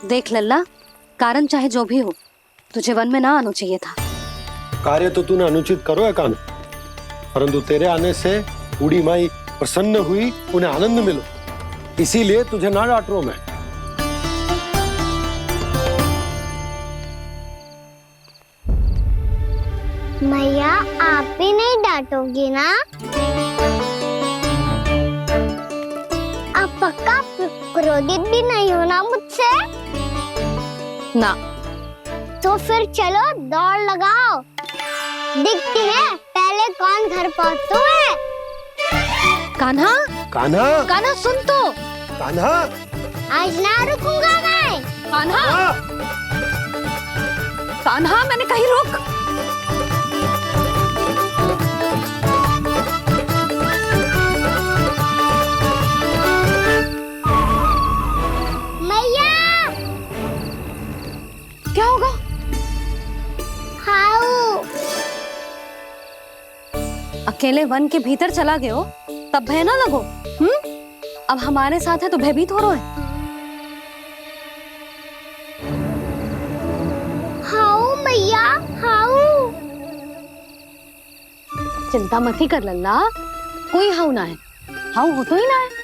देख लल्ला, कारण चाहे जो भी हो, तुझे वन में ना आना चाहिए था। कार्य तो तूने अनुचित करो है कान, परंतु तेरे आने से बूढ़ी माई प्रसन्न हुई, उन्हें आनंद मिलो, इसीलिए तुझे ना डांट रहा हूं मैं। मैया आप भी नहीं डांटोगी ना? आप पक्का क्रोधित भी नहीं हो ना मुझसे? ना। तो फिर चलो दौड़ लगाओ, दिखती है पहले कौन घर पहुंचता है। कान्हा, कान्हा, कान्हा सुन तो। कान्हा, आज ना रुकूंगा मैं। कान्हा, कान्हा मैंने कही रुक। क्या होगा? हाउ अकेले वन के भीतर चला गए हो तब भय ना लगो। अब हमारे साथ है तो भयभीत हो रहे हैं। हाउ मैया हाउ। चिंता मत ही कर लल्ला, कोई हाउ ना है, हाउ हो तो ही ना है।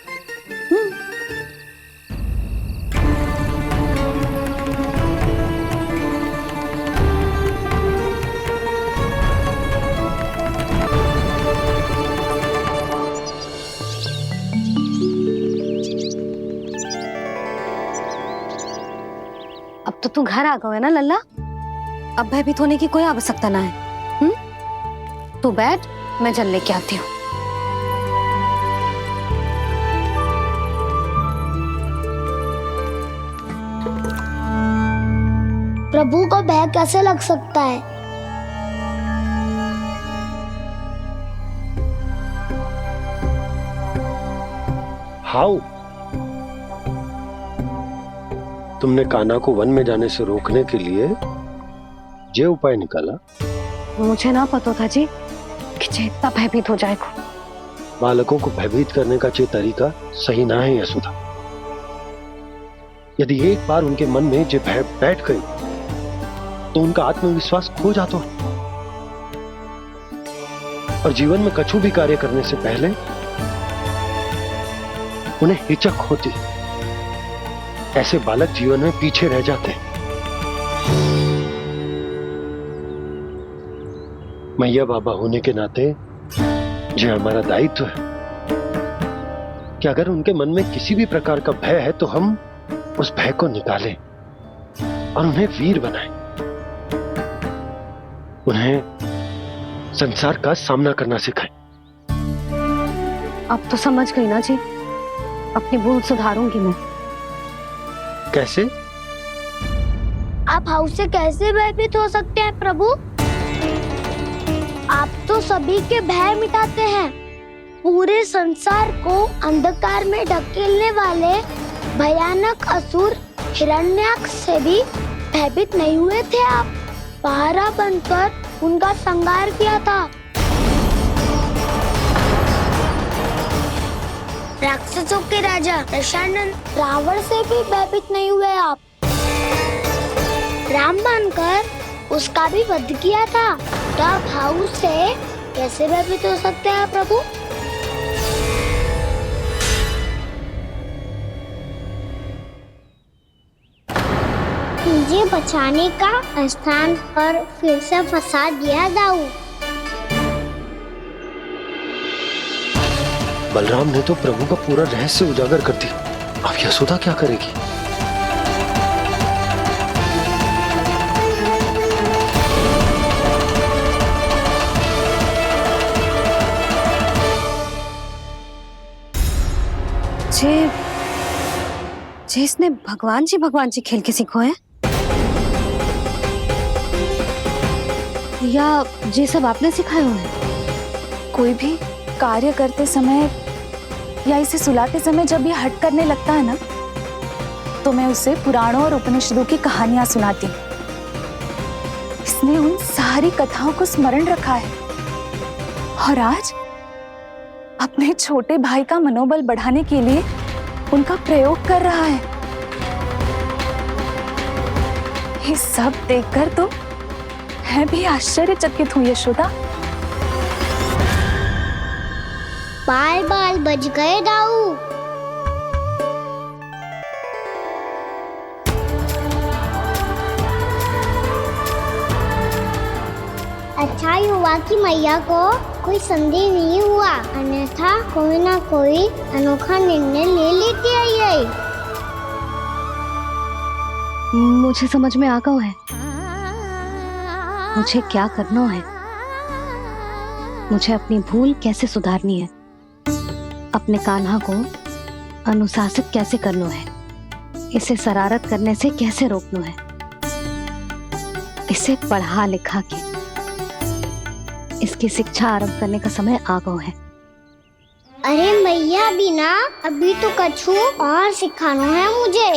अब तो तू घर आ गया है ना लल्ला, अब भयभीत होने की कोई आवश्यकता ना है। तू बैठ, मैं जल लेके आती हूँ। प्रभु को भय कैसे लग सकता है? हाउ? तुमने कान्हा को वन में जाने से रोकने के लिए ये उपाय निकाला? मुझे ना पता था जी कि इतना भयभीत हो जाएगा। बालकों को भयभीत करने का ये तरीका सही ना है यशोदा। यदि एक बार उनके मन में ये भय बैठ गई तो उनका आत्मविश्वास खो जाता है और जीवन में कछु भी कार्य करने से पहले उन्हें हिचक होती। ऐसे बालक जीवन में पीछे रह जाते हैं। मैया बाबा होने के नाते ये हमारा दायित्व है कि अगर उनके मन में किसी भी प्रकार का भय है तो हम उस भय को निकालें और उन्हें वीर बनाएं, उन्हें संसार का सामना करना सिखाएं। अब तो समझ गई ना जी, अपनी भूल सुधारूंगी मैं। कैसे? आप हाउ से कैसे भयभीत हो सकते हैं प्रभु? आप तो सभी के भय मिटाते हैं। पूरे संसार को अंधकार में ढकेलने वाले भयानक असुर हिरण्याक्ष से भी भयभीत नहीं हुए थे आप। पहरा बनकर उनका संहार किया था। राक्षसों के राजा दशानन रावण से भी भयभीत नहीं हुए आप। राम बनकर उसका भी वध किया था। तब हाउ से कैसे भयभीत हो सकते हैं प्रभु? मुझे बचाने का स्थान पर फिर से फंसा दिया दाऊ। बलराम ने तो प्रभु का पूरा रहस्य उजागर कर दिया। अब यशोदा क्या करेगी? जे इसने भगवान जी खेल के सीखो है, या ये सब आपने सिखाए हुए हैं? कोई भी कार्य करते समय या इसे सुलाते समय जब ये हट करने लगता है ना, तो मैं उसे पुराणों और उपनिषदों की कहानियां सुनाती हूँ। इसने उन सारी कथाओं को स्मरण रखा है और आज अपने छोटे भाई का मनोबल बढ़ाने के लिए उनका प्रयोग कर रहा है। ये सब देखकर तो मैं भी आश्चर्यचकित हूँ यशोदा। बाल बाल बज गए दाऊ। अच्छा ही हुआ कि मैया को कोई संदेह नहीं हुआ, अन्यथा कोई ना कोई अनोखा निर्णय ले लेती है। मुझे समझ में आ गया है मुझे क्या करना है। मुझे अपनी भूल कैसे सुधारनी है, अपने कान्हा को अनुशासित कैसे करना है, इसे शरारत करने से कैसे रोकना है, इसे पढ़ा लिखा के इसकी शिक्षा आरंभ करने का समय आ गया है। अरे मैया बिना अभी तो कछु और सिखाना है मुझे।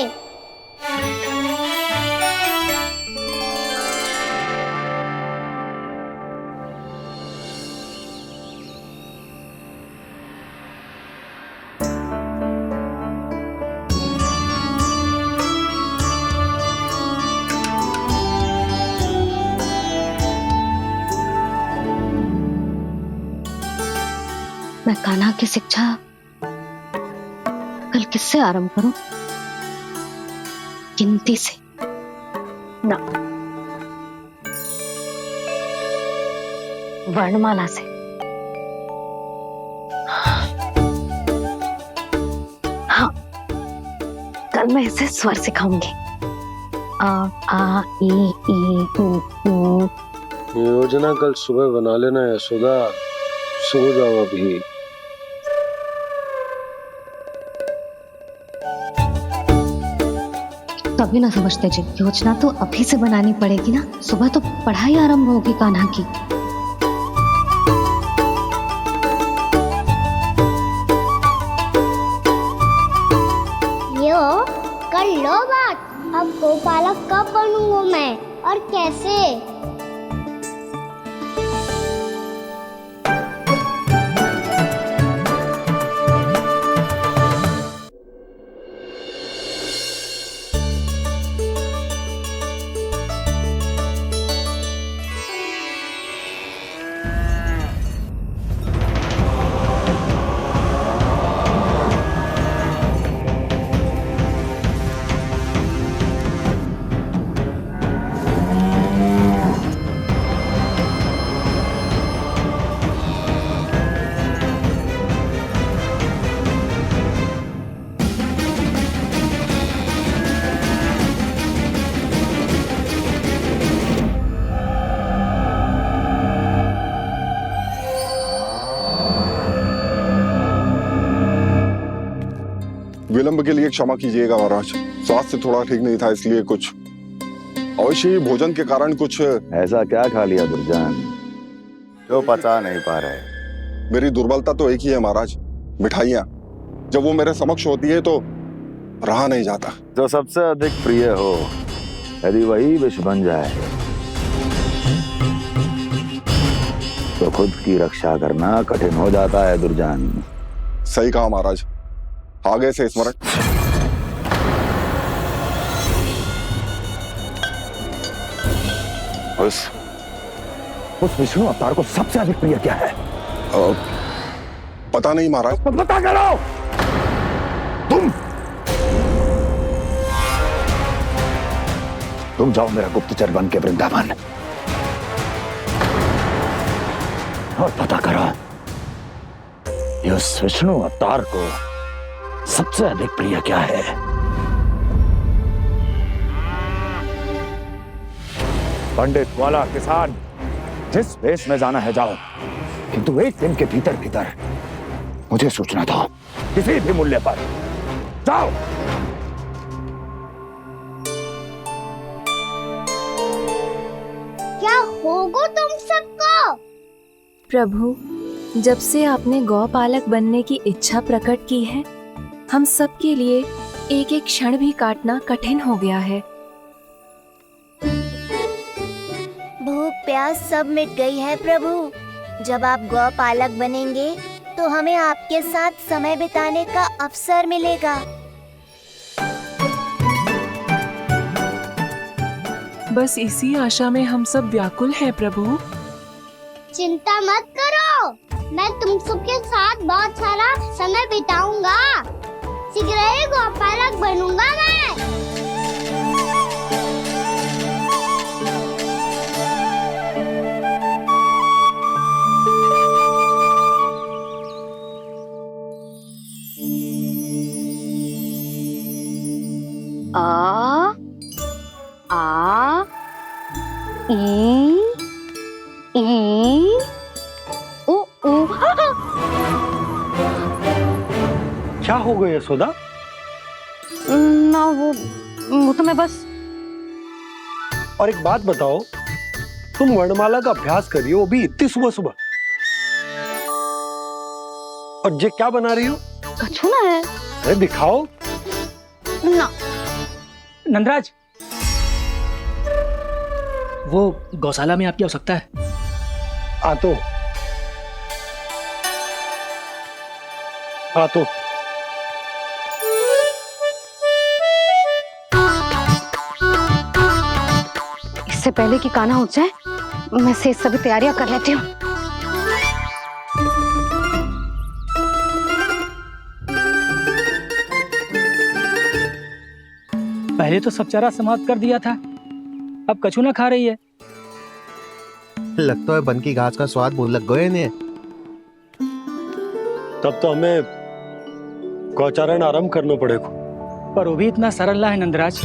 मैं कान्हा की शिक्षा कल किससे आरंभ करूं? गिनती से ना, वर्णमाला से। हाँ, कल मैं इसे स्वर सिखाऊंगी। आ आ ई ई उ। योजना कल सुबह बना लेना यशोदा, सो जाओ अभी। कभी ना समझते जी, योजना तो अभी से बनानी पड़ेगी ना। सुबह तो पढ़ाई आरंभ होगी कान्हा की। यो कर लो बात। अब गोपालक कब बनूंगा मैं और कैसे? विलंब के लिए क्षमा कीजिएगा महाराज, स्वास्थ्य थोड़ा ठीक नहीं था इसलिए कुछ अवश्य ही भोजन के कारण कुछ। ऐसा क्या खा लिया दुर्जन जो पचा नहीं पा रहे? मेरी दुर्बलता तो एक ही है महाराज, मिठाइयाँ। जब वो मेरे समक्ष होती है तो रहा नहीं जाता। जो सबसे अधिक प्रिय हो, यदि वही विष बन जाए तो खुद की रक्षा करना कठिन हो जाता है दुर्जन। सही कहा महाराज, आगे से स्मरण। उस विष्णु अवतार को सबसे अधिक प्रिय क्या है? पता नहीं महाराज। तो पता करो। तुम जाओ मेरा गुप्तचर बन के वृंदावन और पता करो इस विष्णु अवतार को सबसे अधिक प्रिय क्या है। पंडित वाला किसान जिस वेश में जाना है जाओ, किंतु एक दिन के भीतर भीतर मुझे सूचना दो, किसी भी मूल्य पर। जाओ। क्या होगा तुम सबको? प्रभु, जब से आपने गौपालक बनने की इच्छा प्रकट की है, हम सब के लिए एक एक क्षण भी काटना कठिन हो गया है। भूख प्यास सब मिट गई है प्रभु। जब आप गौपालक बनेंगे तो हमें आपके साथ समय बिताने का अवसर मिलेगा। बस इसी आशा में हम सब व्याकुल हैं प्रभु। चिंता मत करो, मैं तुम सबके साथ बहुत सारा समय बिताऊंगा। शीघ्र ही गोपालक बनूंगा मैं। आ आ ई ओ ओ क्या हो गया यशोदा? ना वो तो मैं बस। और एक बात बताओ, तुम वर्णमाला का अभ्यास कर रही हो, वो भी इतनी सुबह सुबह, और ये क्या बना रही हो? कछुआ है। अरे दिखाओ। ना नंदराज, वो गौशाला में आपकी आवश्यकता है। आ तो इससे पहले कि कान्हा उठ जाए, मैं से सभी तैयारियां कर लेती हूँ। पहले तो सब चारा समाप्त कर दिया था, अब कछू ना खा रही है। लगता है बन की घास का स्वाद भूल लग गए ने। तब तो हमें गौचारण आरंभ करना पड़ेगा। पर वो भी इतना सरल है नंदराज।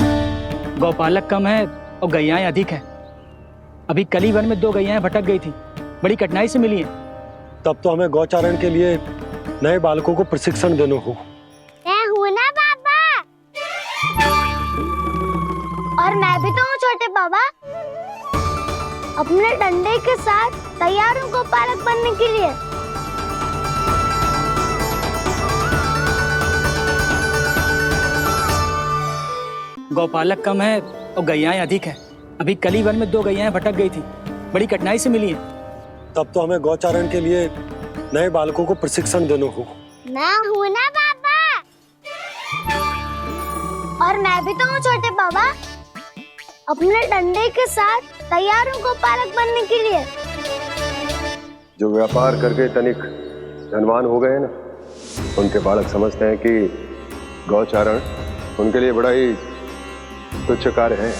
गौपालक कम है और गैयाएं अधिक है। अभी कली वन में 2 गैयाएं भटक गई थी, बड़ी कठिनाई से मिली हैं। तब तो हमें गौचारण के लिए नए बालकों को प्रशिक्षण देना हो। मैं हूँ ना बाबा, और मैं भी तो हूँ छोटे बाबा। अपने डंडे के साथ तैयार हूँ गोपालक बनने के लिए। गौपालक कम है और गैयाएं अधिक है। अभी कली वन में 2 गैयाएं भटक गई थी, बड़ी कठिनाई से मिली हैं। तब तो हमें गौचारण के लिए नए बालकों को प्रशिक्षण देना हो। मैं हूँ ना बाबा, और मैं भी तो हूँ छोटे बाबा। अपने डंडे के साथ तैयार हूँ गोपालक बनने के लिए। जो व्यापार करके तनिक धनवान हो गए ना, उनके बालक समझते हैं कि गौचारण उनके लिए बड़ा ही तुच्छ कार्य है।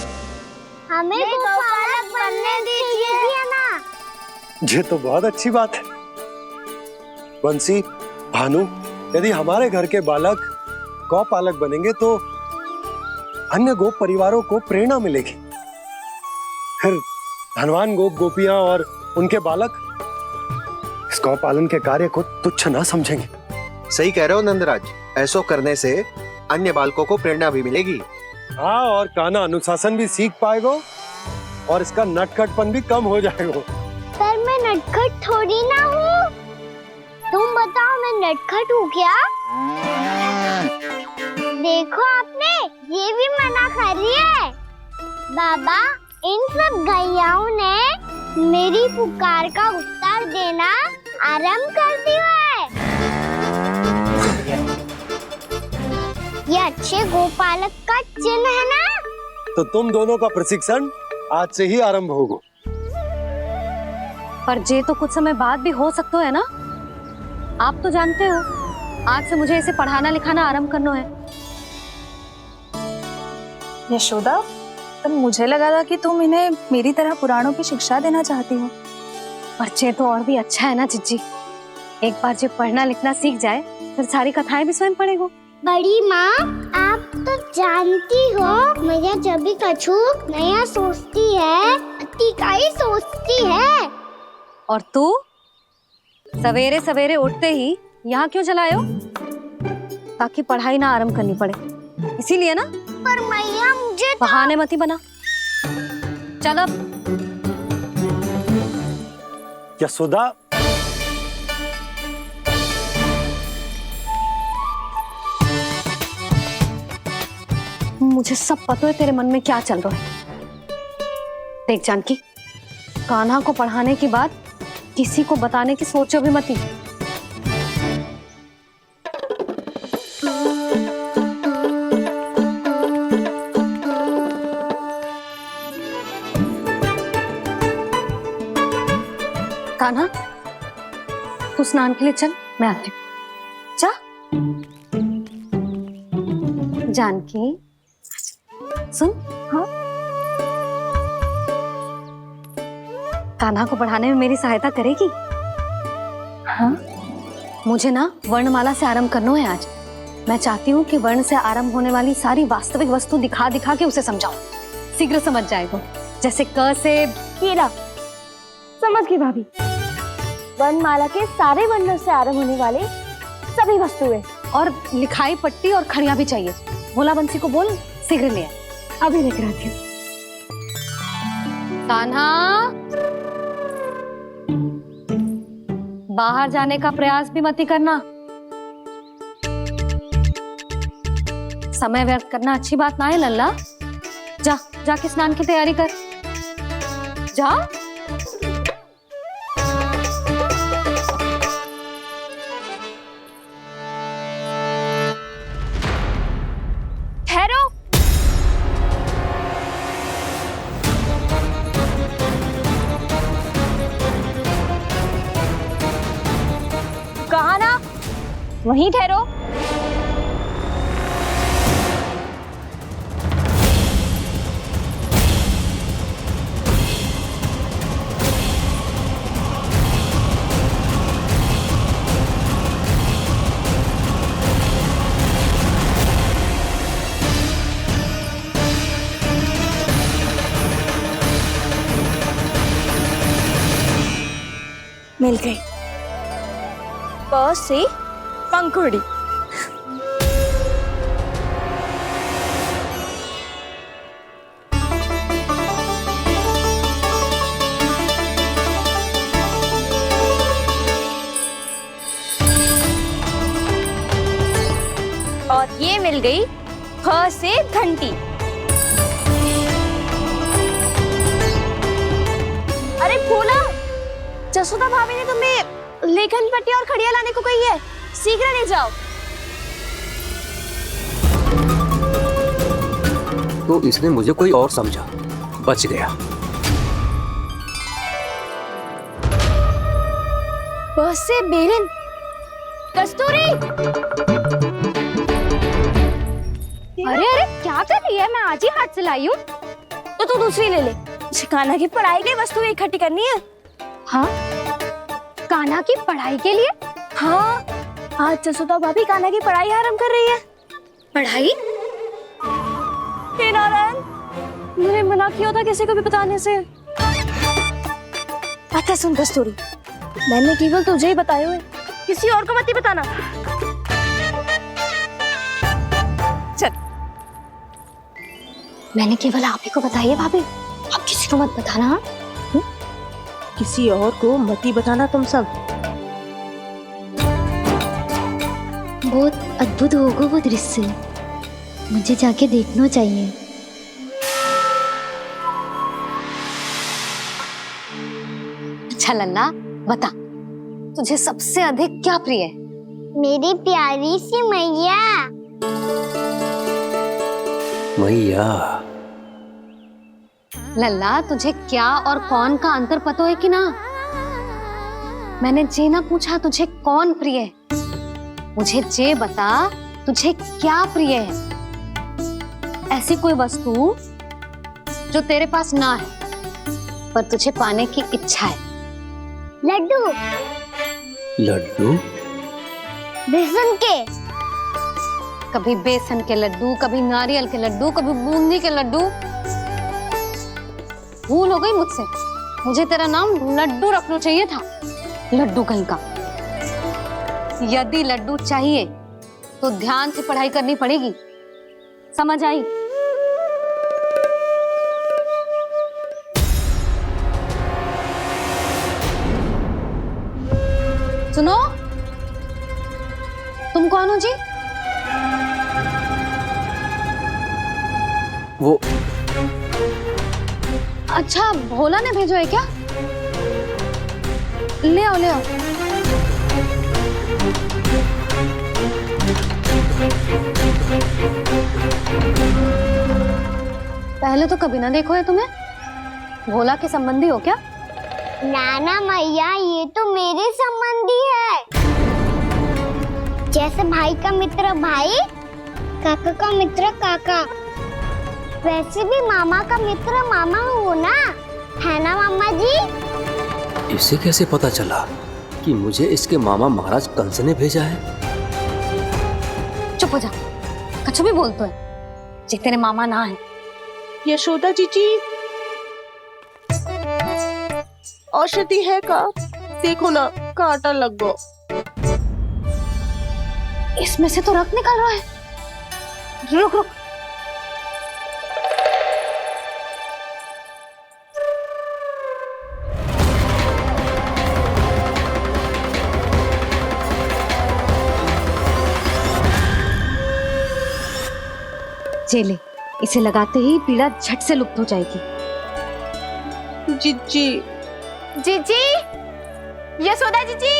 हमें गोपालक बनने दीजिए ना। ये तो बहुत अच्छी बात है। बंसी, भानु, यदि हमारे घर के बालक गौपालक बनेंगे तो अन्य गोप परिवारों को प्रेरणा मिलेगी। फिर धनवान गोप गोपियां और उनके बालक इस गौपालन के कार्य को तुच्छ ना समझेंगे। सही कह रहे हो नंदराज, ऐसा करने से अन्य बालकों को प्रेरणा भी मिलेगी। हाँ, और कान्हा अनुशासन भी सीख पाएगा और इसका नटखटपन भी कम हो जाएगा। पर मैं नटखट थोड़ी ना हूँ। तुम बताओ, मैं नटखट हूँ क्या? देखो आपने ये भी मना कर रही है। बाबा, इन सब गैयाओं ने मेरी पुकार का उत्तर देना आरंभ कर दिया है। ये अच्छे गोपालक का चिन्ह है ना? तो तुम दोनों का प्रशिक्षण आज से ही आरंभ होगा। पर जे तो कुछ समय बाद भी हो सकता है ना। आप तो जानते हो, आज से मुझे इसे पढ़ाना लिखाना आरंभ करना है। यशोदा, पर मुझे लगा था कि तुम इन्हें मेरी तरह पुराणों की शिक्षा देना चाहती हो। पर जे तो और भी अच्छा है ना जिज्जी। एक बार जो पढ़ना लिखना सीख जाए, फिर सारी कथाएं भी स्वयं पढ़ेगा। बड़ी माँ, आप तो जानती हो मैया जब भी कछु नया सोचती है, अतिका ही सोचती है। और तू सवेरे सवेरे उठते ही यहाँ क्यों चलाए हो? ताकि पढ़ाई ना आरंभ करनी पड़े, इसीलिए ना। पर मैया मुझे तो... बहाने मत ही बना। चल अब। यशोदा, मुझे सब पता है तेरे मन में क्या चल रहा है। देख जानकी, कान्हा को पढ़ाने की बात किसी को बताने की सोचो भी मत ही। कान्हा, तू स्नान के लिए चल, मैं आती हूँ। जा। जानकी, सुन। हाँ। कान्हा को पढ़ाने में मेरी सहायता करेगी? हाँ। मुझे ना वर्णमाला से आरंभ करना है आज। मैं चाहती हूँ कि वर्ण से आरंभ होने वाली सारी वास्तविक वस्तु दिखा दिखा के उसे समझाऊं। शीघ्र समझ जाएगा। जैसे क से कीड़ा। समझ गई भाभी। वर्णमाला के सारे वर्णों से आरंभ होने वाले सभी वस्तुएं। और लिखाई पट्टी और खड़िया भी चाहिए। भोला बंसी को बोल शीघ्र ले आए। अभी लेकर आती हूँ। कान्हा, बाहर जाने का प्रयास भी मत ही करना। समय व्यर्थ करना अच्छी बात ना है लल्ला। जा, जाके स्नान की तैयारी कर। जा। ठहरो। कहा ना, वहीं ठहरो। मिल गई। प से पंखुड़ी। और ये मिल गई फ से घंटी। अरे भोला, जसोदा भाभी ने तुम्हें लेखन पट्टी और खड़िया लाने को कही है, शीघ्र ले जाओ। तो इसने मुझे कोई और समझा, बच गया। बस से बेलन। कस्तूरी। अरे अरे क्या कर रही है? मैं आज ही हाथ से लाई हूँ। तो तू दूसरी ले ले। कान्हा की पढ़ाई की वस्तुएं इकट्ठी करनी है। हाँ, कान्हा की पढ़ाई के लिए? हाँ, आज जसोदा भाभी कान्हा की पढ़ाई आरंभ कर रही है। पढ़ाई? हे नारायण, मैंने मना किया था किसी को भी बताने से। अच्छा सुन कस्तूरी, मैंने केवल तुझे ही बताया है, किसी और को मत ही बताना। चल। मैंने केवल आप ही को बताई है भाभी, आप किसी को मत बताना। किसी और को मत ही बताना तुम सब। बहुत अद्भुत होगा वो दृश्य, मुझे जाके देखना चाहिए। अच्छा लल्ला, बता, तुझे सबसे अधिक क्या प्रिय है? मेरी प्यारी सी मैया। मैया। लल्ला, तुझे क्या और कौन का अंतर पता है कि ना? मैंने जे ना पूछा तुझे कौन प्रिय है, मुझे जे बता तुझे क्या प्रिय है। ऐसी कोई वस्तु जो तेरे पास ना है पर तुझे पाने की इच्छा है। लड्डू। लड्डू? बेसन के। कभी बेसन के लड्डू, कभी नारियल के लड्डू, कभी बूंदी के लड्डू। भूल हो गई मुझसे, मुझे तेरा नाम लड्डू रखना चाहिए था। लड्डू कहीं का। यदि लड्डू चाहिए तो ध्यान से पढ़ाई करनी पड़ेगी, समझ आई? सुनो, तुम कौन हो जी? वो अच्छा, भोला ने भेजो है क्या? ले आओ ले आओ। पहले तो कभी ना देखो है तुम्हें। भोला के संबंधी हो क्या? नाना मैया, ये तो मेरे संबंधी है। जैसे भाई का मित्र भाई, काका का मित्र काका, वैसे भी मामा का मित्र मामा हो ना, है ना मामा जी? इसे कैसे पता चला कि मुझे इसके मामा महाराज कंस ने भेजा है? चुप हो जा, कछु भी बोलते है जे तेरे मामा ना है। यशोदा जीजी, औषधि है का? देखो ना, कांटा लग गो। इसमें से तो रक्त निकल रहा है। रुक रुक, चले, इसे लगाते ही पीड़ा झट से लुप्त हो जाएगी। जीजी, जीजी, यशोदा जीजी,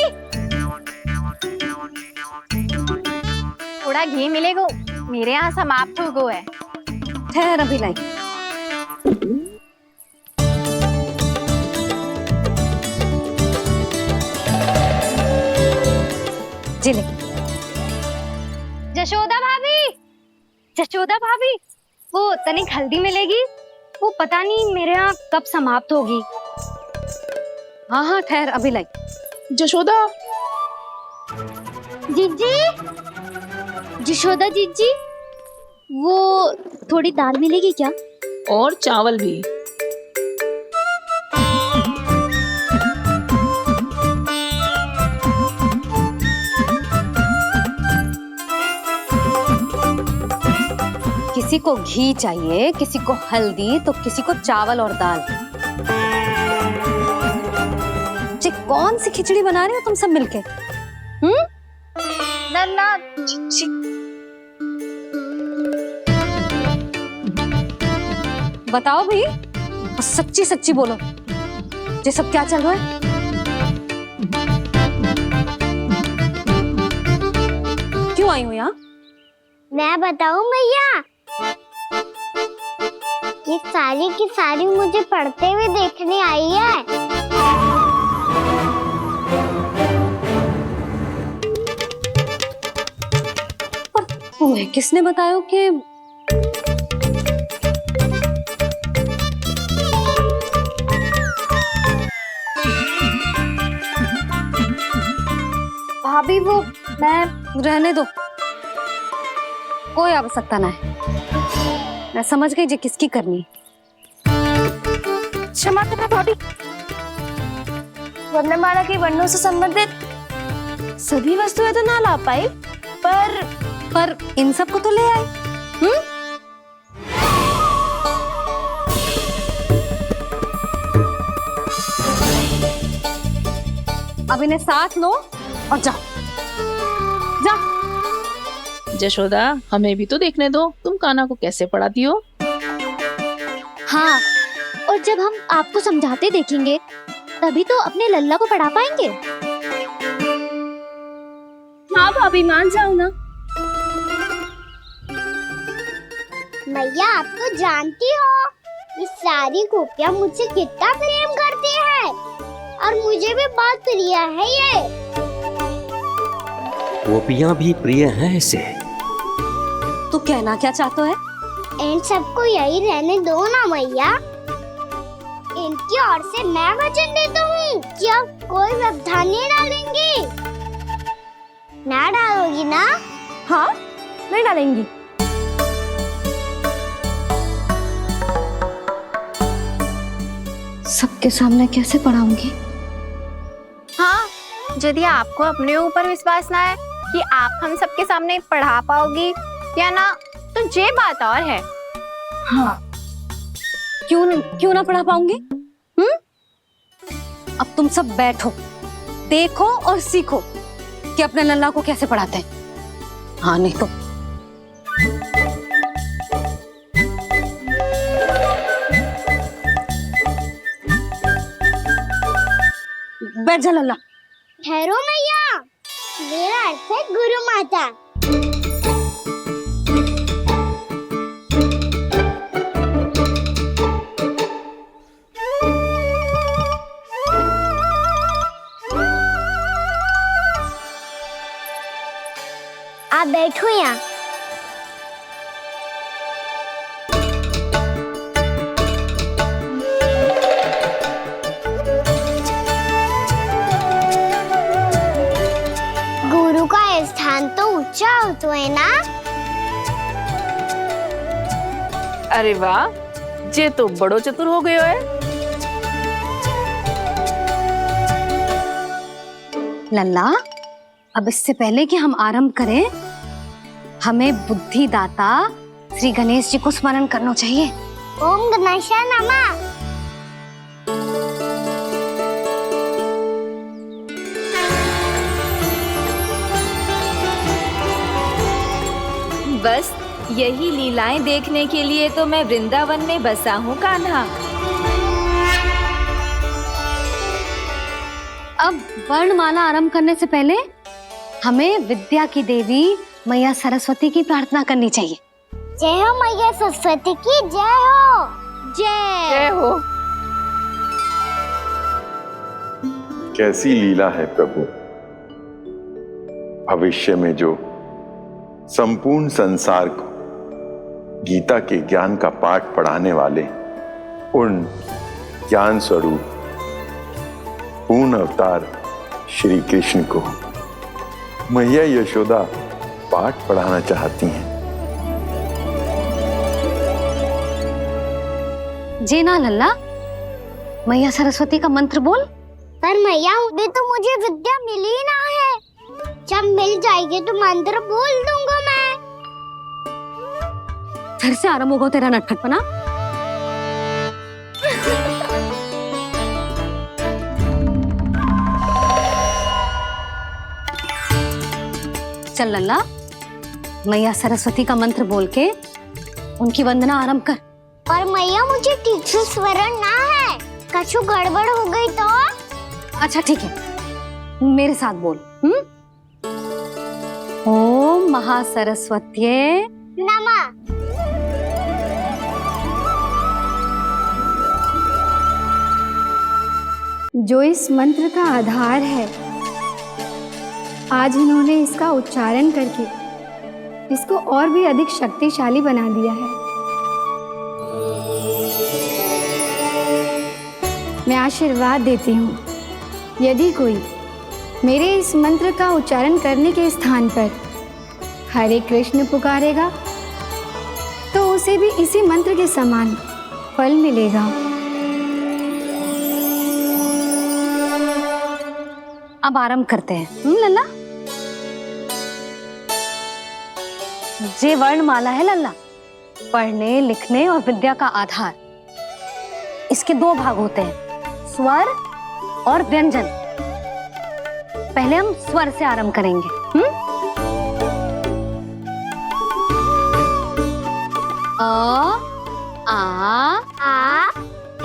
थोड़ा घी मिलेगा, मेरे यहाँ समाप्त हो गो है। ठहर अभी लाई। चले। जशोदा भाभी, जशोदा भाभी, वो तनिक हल्दी मिलेगी? वो पता नहीं मेरे यहाँ कब समाप्त होगी। हाँ हाँ ठहर अभी लाई। जशोदा, जीजी, जशोदा जीजी, वो थोड़ी दाल मिलेगी क्या? और चावल भी। किसी को घी चाहिए, किसी को हल्दी, तो किसी को चावल और दाल। जे कौन सी खिचड़ी बना रहे हो तुम सब मिलके? नन्ना, बताओ भाई, सच्ची सच्ची बोलो, ये सब क्या चल रहा है? क्यों आई हो यहाँ? मैं बताऊं भैया, ये सारी की सारी मुझे पढ़ते हुए देखने आई है। पर तुम्हें किसने बताया कि भाभी? वो मैं रहने दो, कोई आवश्यकता ना है। मैं समझ गई जी किसकी करनी। क्षमा करना भाभी, वर्णमाला के वर्णों से संबंधित सभी वस्तुएं तो ना ला पाई, पर इन सब को तो ले आए। अब इन्हें साथ लो और जाओ। जा। जशोदा, हमें भी तो देखने दो, तुम कान्हा को कैसे पढ़ाती हो। हाँ, और जब हम आपको समझाते देखेंगे तभी तो अपने लल्ला को पढ़ा पाएंगे। हाँ भाभी, मान जाओ ना। मैया, आप तो जानती हो ये सारी गोपियां मुझसे कितना प्रेम करती हैं, और मुझे भी बहुत प्रिय है ये। गोपियां भी प्रिय हैं इसे। तू कहना क्या चाहता है? इन सबको यही रहने दो ना मैया। इनकी ओर से मैं वचन देता हूँ कि अब कोई व्यवधान नहीं डालेंगी। ना डालोगी ना? हाँ, नहीं डालेंगी। सबके सामने कैसे पढ़ाऊंगी? हाँ, यदि आपको अपने ऊपर विश्वास ना है कि आप हम सबके सामने पढ़ा पाओगी या ना, तो ये बात और है। हाँ, क्यों ना पढ़ा पाऊंगी? अब तुम सब बैठो, देखो और सीखो कि अपने लल्ला को कैसे पढ़ाते हैं। हाँ, नहीं तो बैठ जा लल्ला। ठहरो मैया, मेरा अर्थ है गुरु माता। बैठो यहाँ। गुरु का स्थान तो ऊंचा होता है ना। अरे वाह, जे तो बड़ो चतुर हो गयो है। लल्ला, अब इससे पहले कि हम आरंभ करें, हमें बुद्धिदाता श्री गणेश जी को स्मरण करना चाहिए। ओम गणेशाय नमः। बस यही लीलाएं देखने के लिए तो मैं वृंदावन में बसा हूँ कान्हा। अब वर्णमाला आरंभ करने से पहले हमें विद्या की देवी मैया सरस्वती की प्रार्थना करनी चाहिए। जय हो मैया सरस्वती की जय हो। जय हो। कैसी लीला है प्रभु। भविष्य में जो संपूर्ण संसार को गीता के ज्ञान का पाठ पढ़ाने वाले उन ज्ञान स्वरूप पूर्ण अवतार श्री कृष्ण को मैया यशोदा पाठ पढ़ाना चाहती हैं। जी ना लल्ला, मैया सरस्वती का मंत्र बोल। पर मैया अभी तो मुझे विद्या मिली ना है। जब मिल जाएगी तो मंत्र बोल दूंगा मैं। फिर से आरंभ होगा तेरा नटखटपना। चल लल्ला, मैया सरस्वती का मंत्र बोल के उनकी वंदना आरंभ कर। पर मैया मुझे ठीक से स्मरण ना है, कछु गड़बड़ हो गई तो? अच्छा ठीक है, मेरे साथ बोल। ओम महासरस्वत्ये नमः। जो इस मंत्र का आधार है, आज इन्होंने इसका उच्चारण करके इसको और भी अधिक शक्तिशाली बना दिया है। मैं आशीर्वाद देती हूँ, यदि कोई मेरे इस मंत्र का उच्चारण करने के स्थान पर हरे कृष्ण पुकारेगा तो उसे भी इसी मंत्र के समान फल मिलेगा। अब आरंभ करते हैं। लल्ला, जे वर्णमाला है लल्ला, पढ़ने लिखने और विद्या का आधार। इसके दो भाग होते हैं, स्वर और व्यंजन। पहले हम स्वर से आरंभ करेंगे। अ, आ,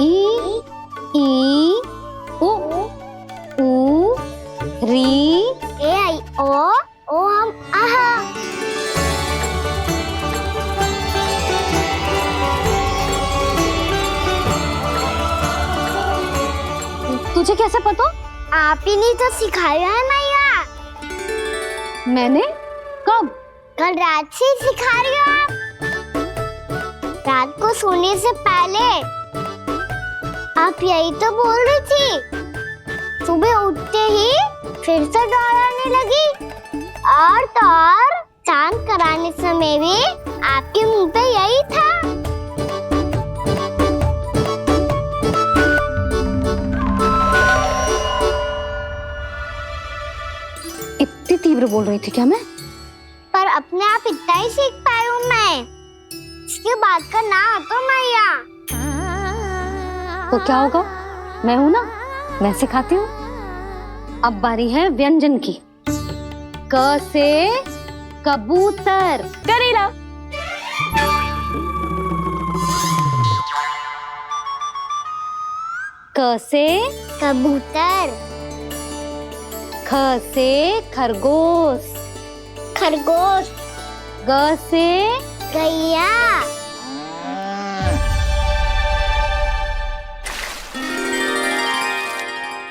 ई, उ, री, ए आई ओ हम आहा। तुझे कैसे पता? आप ही नहीं तो सिखाया है मैया। मैंने? कब? कल रात से सिखा रही हो आप। रात को सोने से पहले आप यही तो बोल रही थी। सुबह उठते ही फिर से दोहराने लगी, और तो और चांद कराने समय भी आपके मुंह पे यही था। इतनी तीव्र बोल रही थी क्या मैं? पर अपने आप इतना ही सीख पाई हूँ मैं। इसके बाद का ना तो मैया। तो क्या होगा? मैं हूं ना, मैं सिखाती हूँ। अब बारी है व्यंजन की। क से कबूतर। करेला। क से कबूतर। ख से खरगोश। खरगोश। ग से गैया।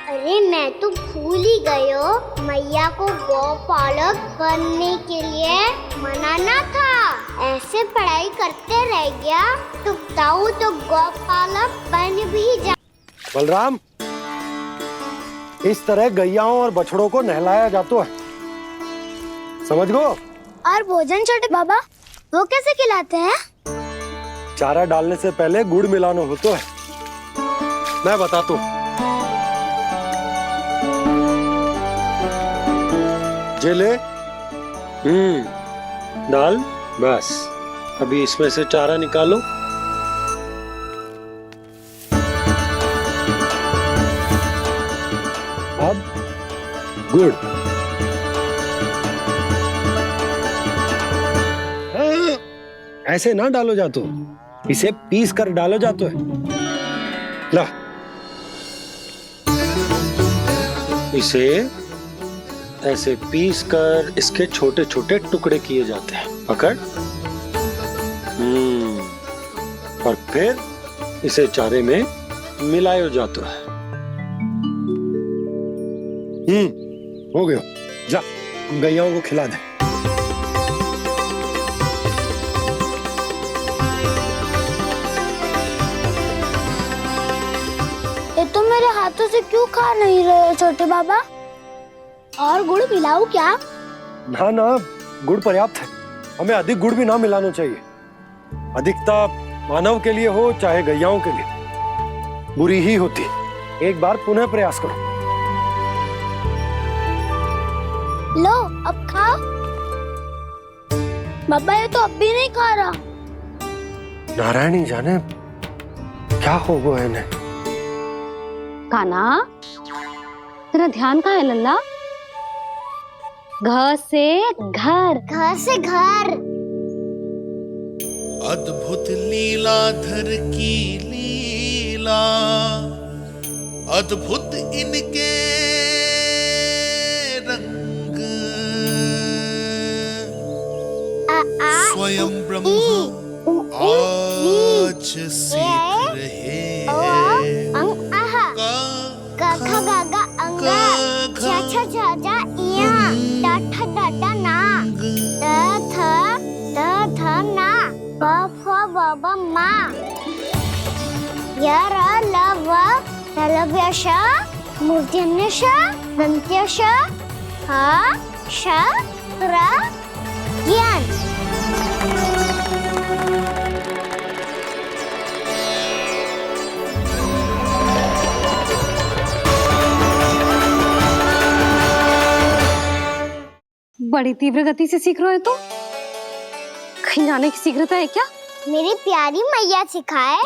अरे मैं तो भूल ही गई हूँ, मैया को गौपालक बनने के लिए मनाना था। ऐसे पढ़ाई करते रह गया तो ताऊ तो गौपालक बन भी जा। बलराम, इस तरह गैयाओं और बछड़ों को नहलाया जाता है, समझ गो। और भोजन छोटे बाबा वो कैसे खिलाते हैं? चारा डालने से पहले गुड़ मिलाना होता है, मैं बताता हूँ। जे ले, डाल, बस। अभी इसमें से चारा निकालो। अब गुड़। ऐसे ना डालो जातो, इसे पीस कर डालो जातो है। ला, इसे ऐसे पीस कर इसके छोटे छोटे टुकड़े किए जाते हैं। पकड़। और फिर इसे चारे में मिलाया जाता है। हो गया, जा गैयाओं को खिला दे। ये तो मेरे हाथों से क्यों खा नहीं रहे हो छोटे बाबा? और गुड़ मिलाऊं क्या? ना ना, गुड़ पर्याप्त है। हमें अधिक गुड़ भी ना मिलाना चाहिए। अधिकता मानव के लिए हो चाहे गैयाओं के लिए बुरी ही होती। एक बार पुनः प्रयास करो। लो अब खाओ। बाबा ये तो अब भी नहीं खा रहा। नारायणी जाने क्या हो गया इन्हें। काना, तेरा ध्यान कहाँ है लल्ला? घर से घर, घर से घर। अद्भुत लीलाधर की लीला, अद्भुत इनके रंग, स्वयं ब्रह्म आज सीख रहे बाबा माँ यार लव तलव्यश मूर्त्यन्यश दन्त्यश हा श प्र ज्ञान। बड़ी तीव्र गति से सीख रहे हो तो कहीं जाने की शीघ्रता है क्या? मेरी प्यारी मैया सिखाए,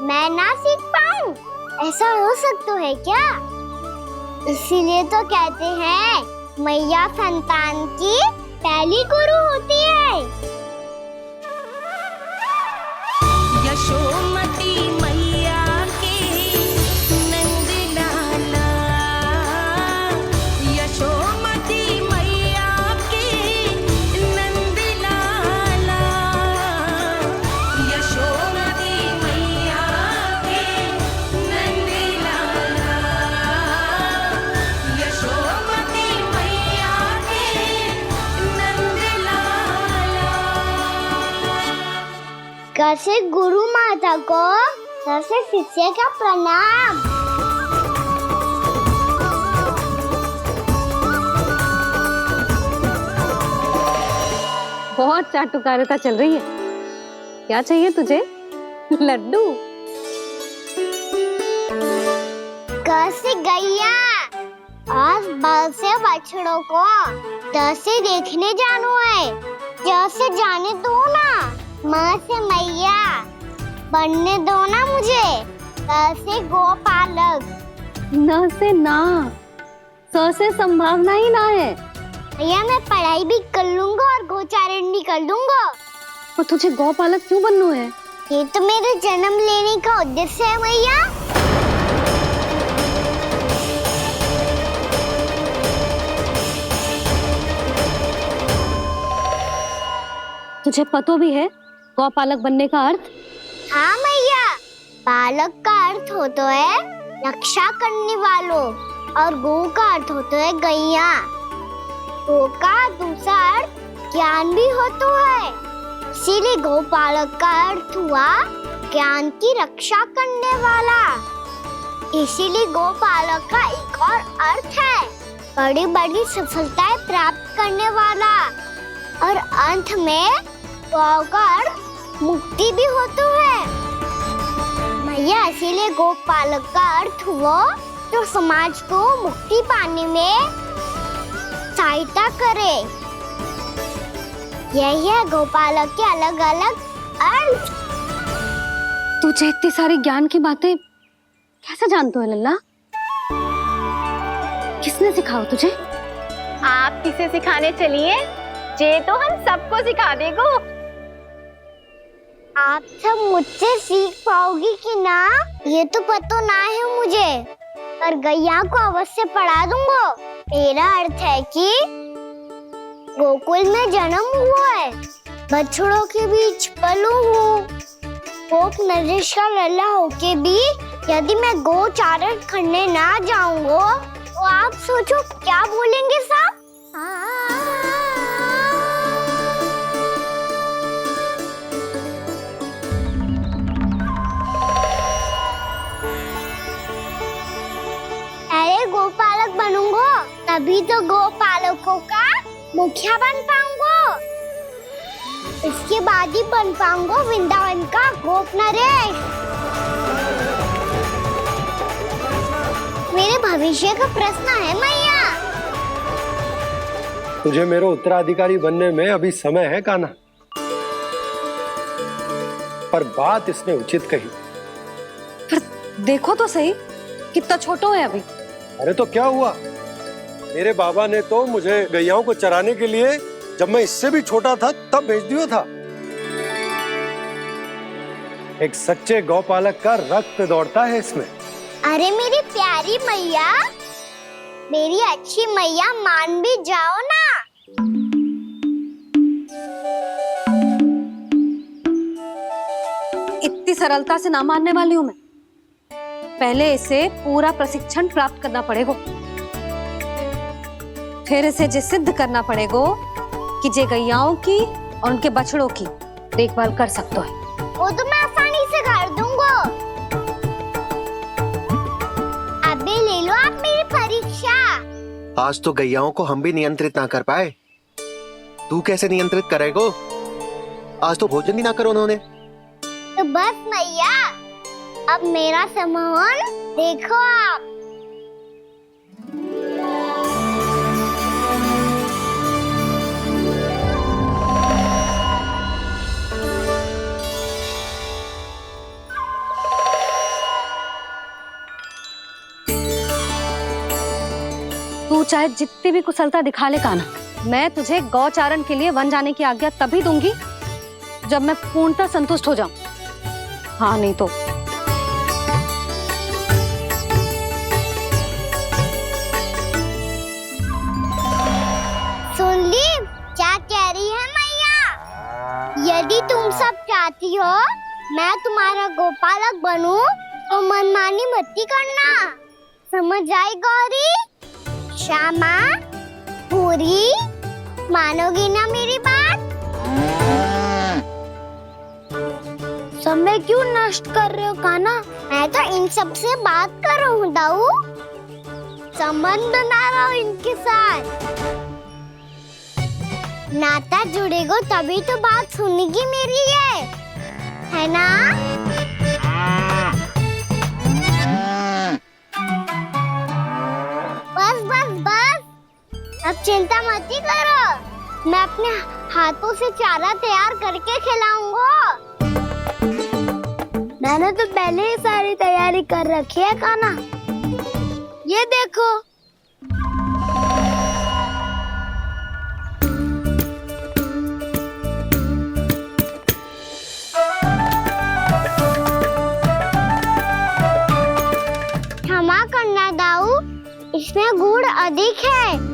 मैं ना सीख पाऊं, ऐसा हो सकता है क्या? इसीलिए तो कहते हैं मैया संतान की पहली गुरु होती है। यशोमती मैया की नंद लाला, यशोमती मैया की नंद लाला, यशोमती मैया की नंद लाला, यशोमती मैया की नंद लाला। कैसे गुरु माता को कैसे शिष्य का प्रणाम। बहुत चाटुकारिता चल रही है। क्या चाहिए तुझे? लड्डू? कैसे गैया आज बल से बछड़ों को कैसे देखने जानो है, जैसे जाने दो ना, माँ से मैया बनने दो ना मुझे। कैसे गोपालक न से ना, स से संभावना ही ना है। भैया मैं पढ़ाई भी कर लूंगा और गोचारण भी कर दूंगा। और तुझे गौपालक क्यों बनना है? ये तो मेरे जन्म लेने का उद्देश्य है भैया। तुझे पता भी है गौपालक बनने का अर्थ? हाँ मैया, पालक का अर्थ होता है रक्षा करने वालों और गौ का अर्थ होता है गैया। गौ का दूसरा अर्थ ज्ञान भी हो तो है। इसीलिए गोपालक का अर्थ हुआ ज्ञान की रक्षा करने वाला। इसीलिए गोपालक का एक और अर्थ है बड़ी बड़ी सफलताएं प्राप्त करने वाला। और अंत में गौ का अर्थ मुक्ति भी होता है। मैया इसीलिए गोपालक का अर्थ हुआ जो समाज को मुक्ति पाने में सहायता करे। यही है गोपालक के अलग अलग अर्थ। तुझे इतनी सारी ज्ञान की बातें कैसे जानते हो लल्ला? किसने सिखाओ तुझे? आप किसे सिखाने चलिए? जे तो हम सबको सिखा देगो। आप सब मुझसे सीख पाओगी कि ना ये तो पता ना है मुझे, पर गैया को अवश्य पढ़ा दूंगा। मेरा अर्थ है कि गोकुल में जन्म हुआ है, बछड़ों के बीच पलू हूँ। गोप नरेश का लल्ला होके भी यदि मैं गोचारण करने ना जाऊंगा तो आप सोचो क्या बोलेंगे साहब? अरे गोपालक बनूंगा तभी तो गोपालकों का मुखिया बन पाऊंगा। इसके बाद ही बन पाऊंगा वृंदावन का गोप नरेश। मेरे भविष्य का प्रश्न है मैया। तुझे मेरे उत्तराधिकारी बनने में अभी समय है कान्हा, पर बात इसने उचित कही। पर देखो तो सही कितना छोटो है अभी। अरे तो क्या हुआ, मेरे बाबा ने तो मुझे गैयाओं को चराने के लिए जब मैं इससे भी छोटा था तब भेज दिया था। एक सच्चे गौपालक का रक्त दौड़ता है इसमें। अरे मेरी प्यारी मैया, मेरी अच्छी मैया, मान भी जाओ ना। इतनी सरलता से ना मानने वाली हूं मैं। पहले इसे पूरा प्रशिक्षण प्राप्त करना पड़ेगा, फिर इसे जे सिद्ध करना पड़ेगा कि जे गैयाओं की और उनके बछड़ों की देखभाल कर सकता है। वो तो मैं आसानी से कर दूंगा। अबे ले लो आप मेरी परीक्षा। आज तो गैयाओं को हम भी नियंत्रित ना कर पाए, तू कैसे नियंत्रित करेगो? आज तो भोजन ही ना करो उन्होंने। तो बस मैया, अब मेरा सम्मान देखो आप। तू चाहे जितनी भी कुशलता दिखा ले कान्हा, मैं तुझे गौचारण के लिए वन जाने की आज्ञा तभी दूंगी जब मैं पूर्णतः संतुष्ट हो जाऊं। हाँ नहीं तो सुन ली क्या कह रही है मैया? यदि तुम सब चाहती हो मैं तुम्हारा गोपालक बनूं तो मनमानी मत करना, समझ आई गौरी? श्यामा, पूरी, मानोगी ना मेरी बात? समय क्यों नष्ट कर रहे हो कान्हा? मैं तो इन सब से बात कर रहा हूँ दाऊ, संबंध बना रहा हूँ इनके साथ। नाता जुड़ेगा तभी तो बात सुनेगी मेरी है ना? बस बस बस, अब चिंता मत ही करो, मैं अपने हाथों से चारा तैयार करके खिलाऊंगा। मैंने तो पहले ही सारी तैयारी कर रखी है कान्हा, ये देखो। क्षमा करना दाऊ, इसमें गुड़ अधिक है।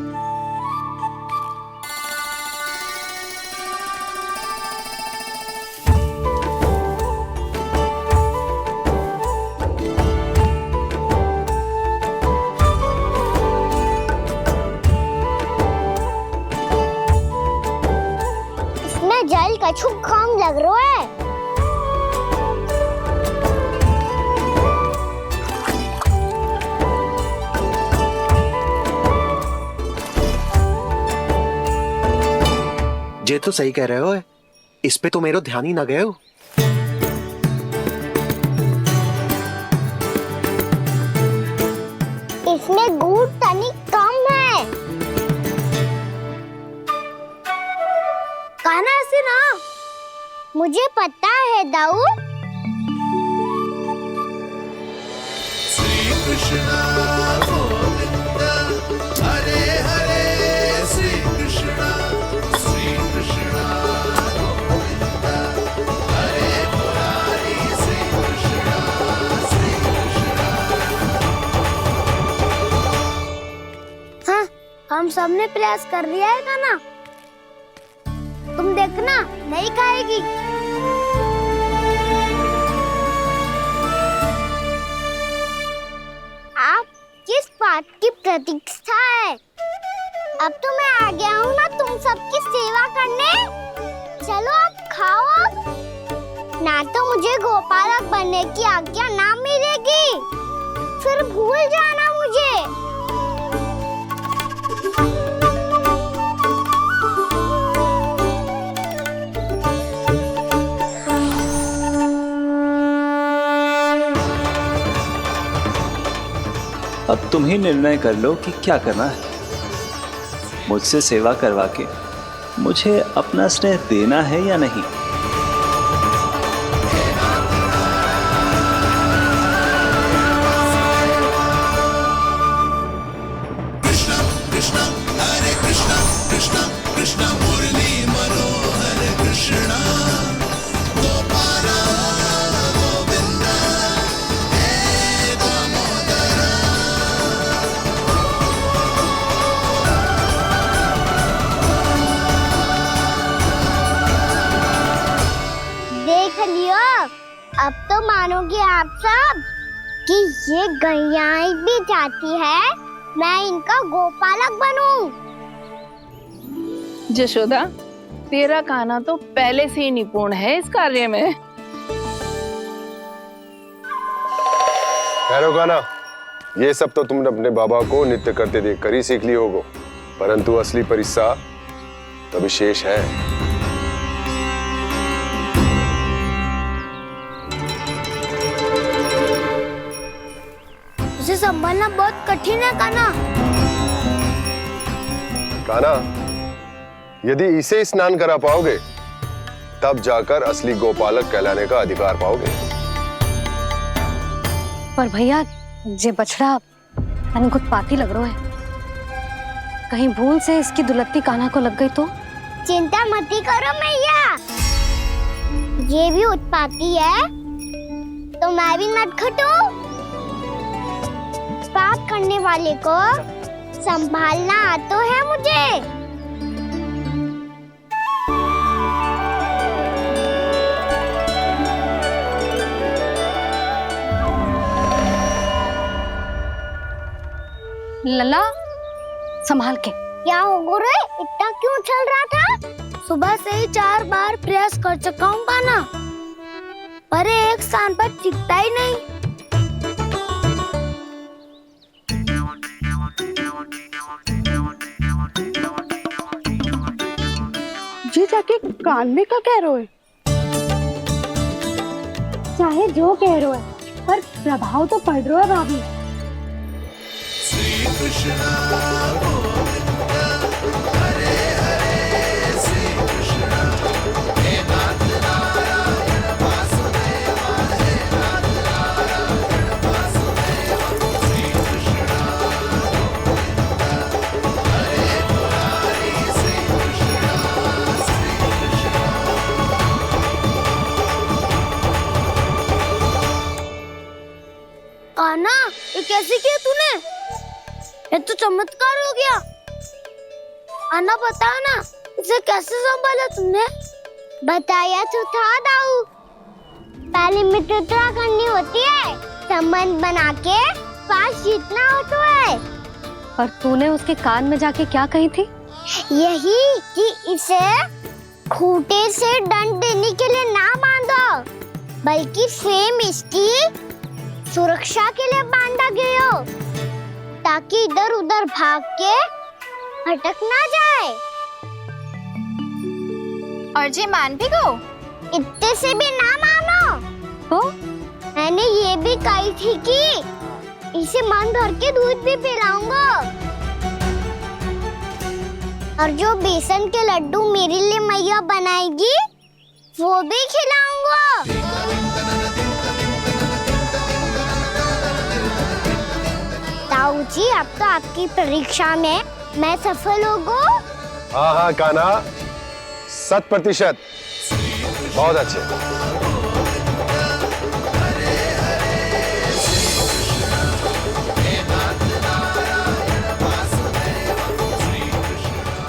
जुकाम लग रहा है। जे तो सही कह रहे हो, इस पे तो मेरो ध्यान ही ना गए हो। इसमें गुड़ तनिक कम है। कहना ऐसे ना। मुझे पता है दाऊ। श्री कृष्ण गोविंद हरे हरे श्री कृष्ण गोविंद हरे मुरारी श्री कृष्ण हाँ, हम सबने प्रयास कर लिया है ना। तुम देखना नहीं खाएगी। आप किस बात की प्रतीक्षा है? अब तो मैं आ गया हूँ ना तुम सबकी सेवा करने। चलो आप खाओ अब। ना तो मुझे गोपालक बनने की आज्ञा ना मिलेगी, फिर भूल जाना मुझे। अब तुम ही निर्णय कर लो कि क्या करना है। मुझसे सेवा करवा के मुझे अपना स्नेह देना है या नहीं। कृष्ण कृष्ण हरे कृष्ण कृष्ण कृष्ण मुरली मनोहर कृष्ण गोपाल गोविंद हे दामोदर। देख लियो, अब तो मानोगे आप सब कि ये गैयाएं भी चाहती है मैं इनका गोपालक बनूं। जशोदा, तेरा कान्हा तो पहले से ही निपुण है इस कार्य में। खैर गाना, ये सब तो तुमने अपने बाबा को नृत्य करते देख कर ही सीख ली होगो, परंतु असली परिस्सा तो विशेष है। उसे संभालना बहुत कठिन है कान्हा। कान्हा, यदि इसे स्नान करा पाओगे तब जाकर असली गोपालक कहलाने का अधिकार पाओगे। पर भैया, जे बछड़ा अनकुत पाती लग रहा है। कहीं भूल से इसकी दुलत्ती कान्हा को लग गई तो? चिंता मत करो मैया, ये भी उत्पाती है तो मैं भी नटखट हूँ। पाप करने वाले को संभालना आता है मुझे। लला, संभाल के। क्या हो गुरु, इतना क्यों चल रहा था? सुबह से ही 4 बार प्रयास कर चुका हूँ कान्हा, पर एक स्थान पर टिकता ही नहीं। जी जाके कान में क्या कह रहे हो? चाहे जो कह रहे हो, पर प्रभाव तो पड़ रहा है भाभी। श्री कृष्ण गोविंद हरे हरे श्री कृष्ण हे नाथ नारायण वासुदेव हे नाथ नारायण वासुदेव। श्री कृष्ण गोविंद हरे मुरारी श्री कृष्ण कान्हा, ये कैसे किया तूने? ये तो चमत्कार हो गया। अन्ना बताओ ना, इसे कैसे संभाला तुमने? बताया तो था दाऊ। पहले मित्रता करनी होती है, संबंध बना के पास जीतना होता है। पर तूने उसके कान में जाके क्या कही थी? यही कि इसे खूंटे से दंड देने के लिए ना बांधो, बल्कि स्वयं इसकी सुरक्षा के लिए बांधा गया हो, ताकि इधर उधर भाग के भटक ना जाए। और जी मान भी गो? इतने से भी ना मानो। तो मैंने ये भी कही थी कि इसे मन भर के दूध भी पिलाऊंगा, और जो बेसन के लड्डू मेरे लिए मैया बनाएगी वो भी खिलाऊंगा। ताऊ जी, अब तो आपकी परीक्षा में मैं सफल होगा। हाँ हाँ कान्हा, 100%। बहुत अच्छे।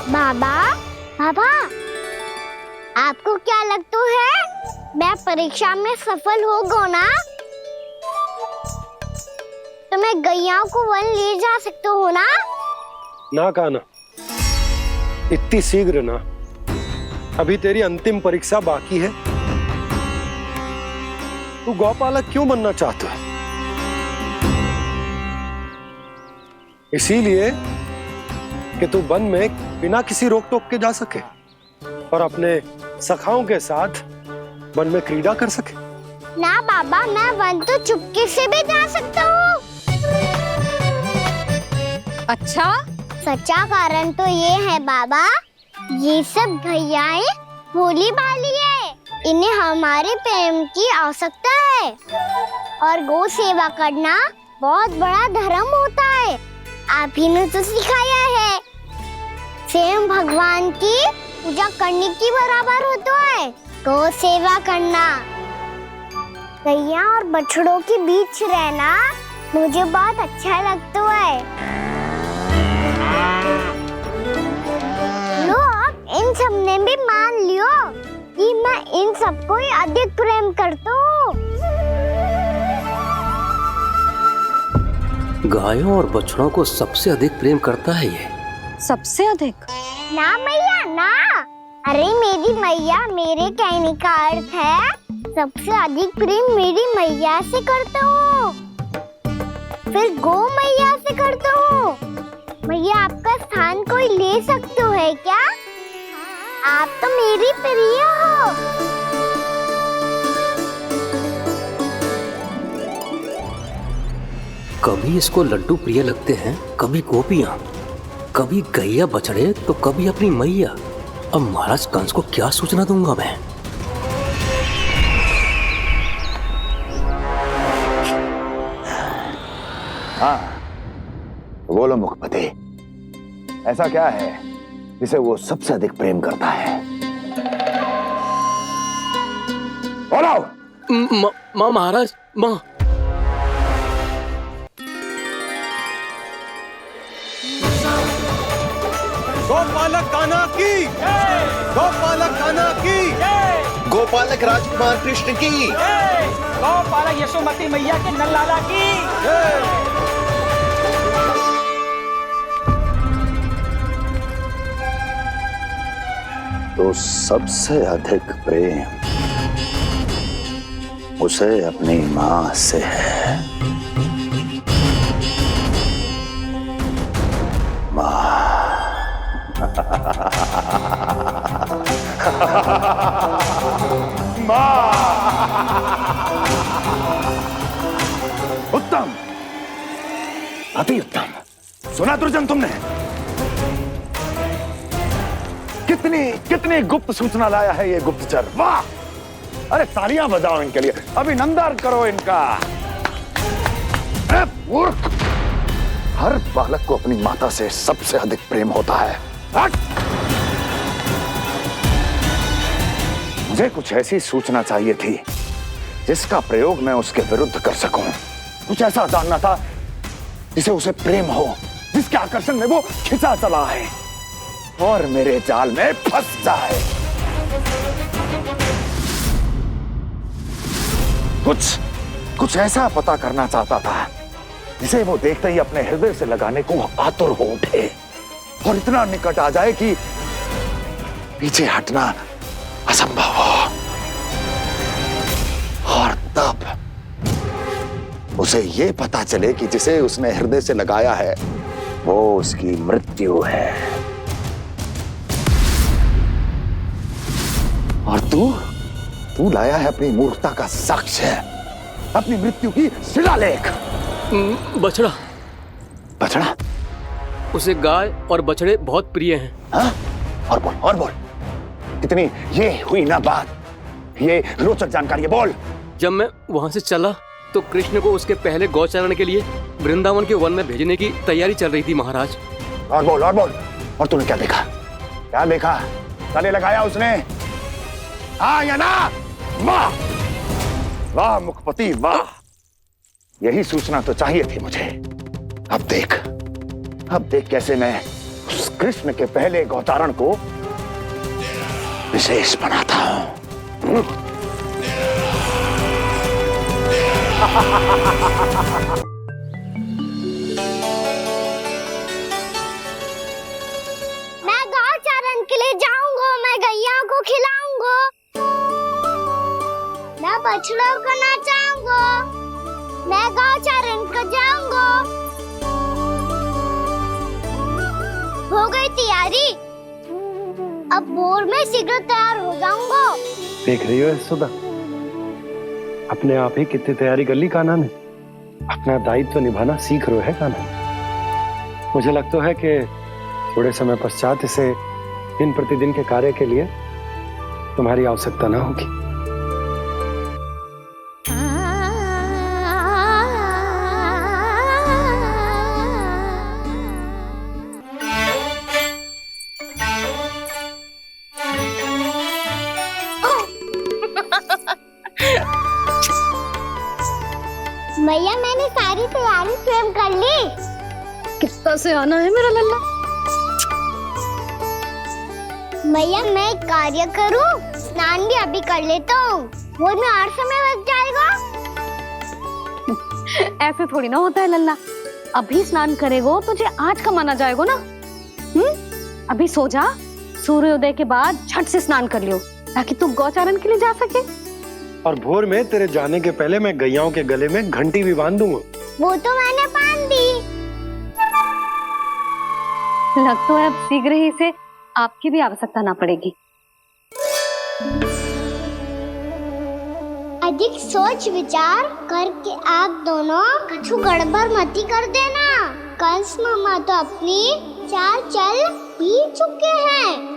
बाबा, बाबा, आपको क्या लगता है मैं परीक्षा में सफल होगा ना? तो मैं गैया को वन ले जा सकता हूँ ना? ना कान्हा, इतनी शीघ्र ना। अभी तेरी अंतिम परीक्षा बाकी है। तू गौपालक क्यों बनना चाहता है? इसीलिए कि तू वन में बिना किसी रोक टोक के जा सके और अपने सखाओं के साथ वन में क्रीड़ा कर सके। ना बाबा, मैं वन तो चुपके से भी जा सकता हूँ। अच्छा? सच्चा कारण तो ये है बाबा, ये सब भैयाएं भोली भाली है, इन्हें हमारे प्रेम की आवश्यकता है, और गौ सेवा करना बहुत बड़ा धर्म होता है। आप ही ने तो सिखाया है, स्वयं भगवान की पूजा करने की बराबर होता है गौ सेवा करना। गैया और बछड़ों के बीच रहना मुझे बहुत अच्छा लगता है। लो, इन सब ने भी मान लियो कि मैं इन सबको ही अधिक प्रेम करता हूँ। गायों और बछड़ों को सबसे अधिक प्रेम करता है ये। सबसे अधिक? ना मैया ना, अरे मेरी मैया, मेरे कहने का अर्थ है सबसे अधिक प्रेम मेरी मैया से करता हूँ, फिर गौ मैया से करता हूँ। मैया, आपका स्थान कोई ले सकते है क्या? आप तो मेरी प्रिय हो। कभी इसको लड्डू प्रिय लगते हैं, कभी गोपियां, कभी गैया बछड़े, तो कभी अपनी मैया। अब महाराज कंस को क्या सूचना दूंगा मैं? हाँ, बोलो मुखपति, ऐसा क्या है जिसे वो सबसे अधिक प्रेम करता है? बोलो। माँ महाराज, माँ। गोपालक कान्हा की, गोपालक कान्हा की, गोपालक राजकुमार कृष्ण की, गोपालक यशोमती मैया के नंदलाला की। तो सबसे अधिक प्रेम उसे अपनी माँ से है। उत्तम, अति उत्तम। सुना दुर्जन तुमने? कितनी गुप्त सूचना लाया है ये गुप्तचर। वाह! अरे तालियां बजाओ इनके लिए, अभिनंदन करो इनका। मूर्ख! हर बालक को अपनी माता से सबसे अधिक प्रेम होता है। मुझे कुछ ऐसी सूचना चाहिए थी जिसका प्रयोग मैं उसके विरुद्ध कर सकूं। कुछ ऐसा जानना था जिसे उसे प्रेम हो, जिसके आकर्षण में वो खिंचा चला है और मेरे जाल में फंस जाए। कुछ ऐसा पता करना चाहता था जिसे वो देखते ही अपने हृदय से लगाने को आतुर हो उठे और इतना निकट आ जाए कि पीछे हटना असंभव हो। और तब उसे ये पता चले कि जिसे उसने हृदय से लगाया है वो उसकी मृत्यु है। और तू लाया है अपनी मूर्खता का साक्ष्य, अपनी मृत्यु की शिलालेख। बछड़ा। बछड़ा? उसे गाय और बछड़े बहुत प्रिय हैं। हाँ? और बोल कितनी ये हुई ना बात, ये रोचक जानकारी है, बोल। जब मैं वहां से चला तो कृष्ण को उसके पहले गौचारण के लिए वृंदावन के वन में भेजने की तैयारी चल रही थी महाराज। और बोल। और तूने क्या देखा? गले लगाया उसने? हाँ या ना? वाह वाह मुखपति वाह, यही सूचना तो चाहिए थी मुझे। अब देख कैसे मैं उस कृष्ण के पहले गौतारण को विशेष बनाता हूं। मैं गौचारण के लिए जाऊंगा, मैं गैया को खिलाऊंगा, मैं बछड़ों को नचाऊंगा, मैं गौचारण को जाऊंगा। हो गई तैयारी, अब भोर में शीघ्र तैयार हो जाऊंगा। देख रही हो सुधा, अपने आप ही कितनी तैयारी कर ली कान्हा ने। अपना दायित्व निभाना सीख रहे है कान्हा। मुझे लगता है कि थोड़े समय पश्चात इसे दिन प्रतिदिन के कार्य के लिए तुम्हारी आवश्यकता ना होगी। मैया मैंने सारी तैयारी स्वयं कर ली। कितना से आना है मेरा लल्ला। मैया मैं एक कार्य करूं, स्नान भी अभी कर लेता हूँ, वो में और समय लग जाएगा। ऐसे थोड़ी ना होता है लल्ला, अभी स्नान करेगो तुझे आज का माना जाएगा ना। अभी सो जा, सूर्योदय के बाद झट से स्नान कर लियो ताकि तू गौचारण के लिए जा सके। और भोर में तेरे जाने के पहले मैं गैयाओं के गले में घंटी भी बांध दूंगा। वो तो मैंने बांध दी। लग तो है अब शीघ्र ही से आपकी भी आवश्यकता ना पड़ेगी। अधिक सोच विचार करके आप दोनों कछु गड़बड़ मती कर देना। कंस मामा तो अपनी चाल चल ही चुके हैं।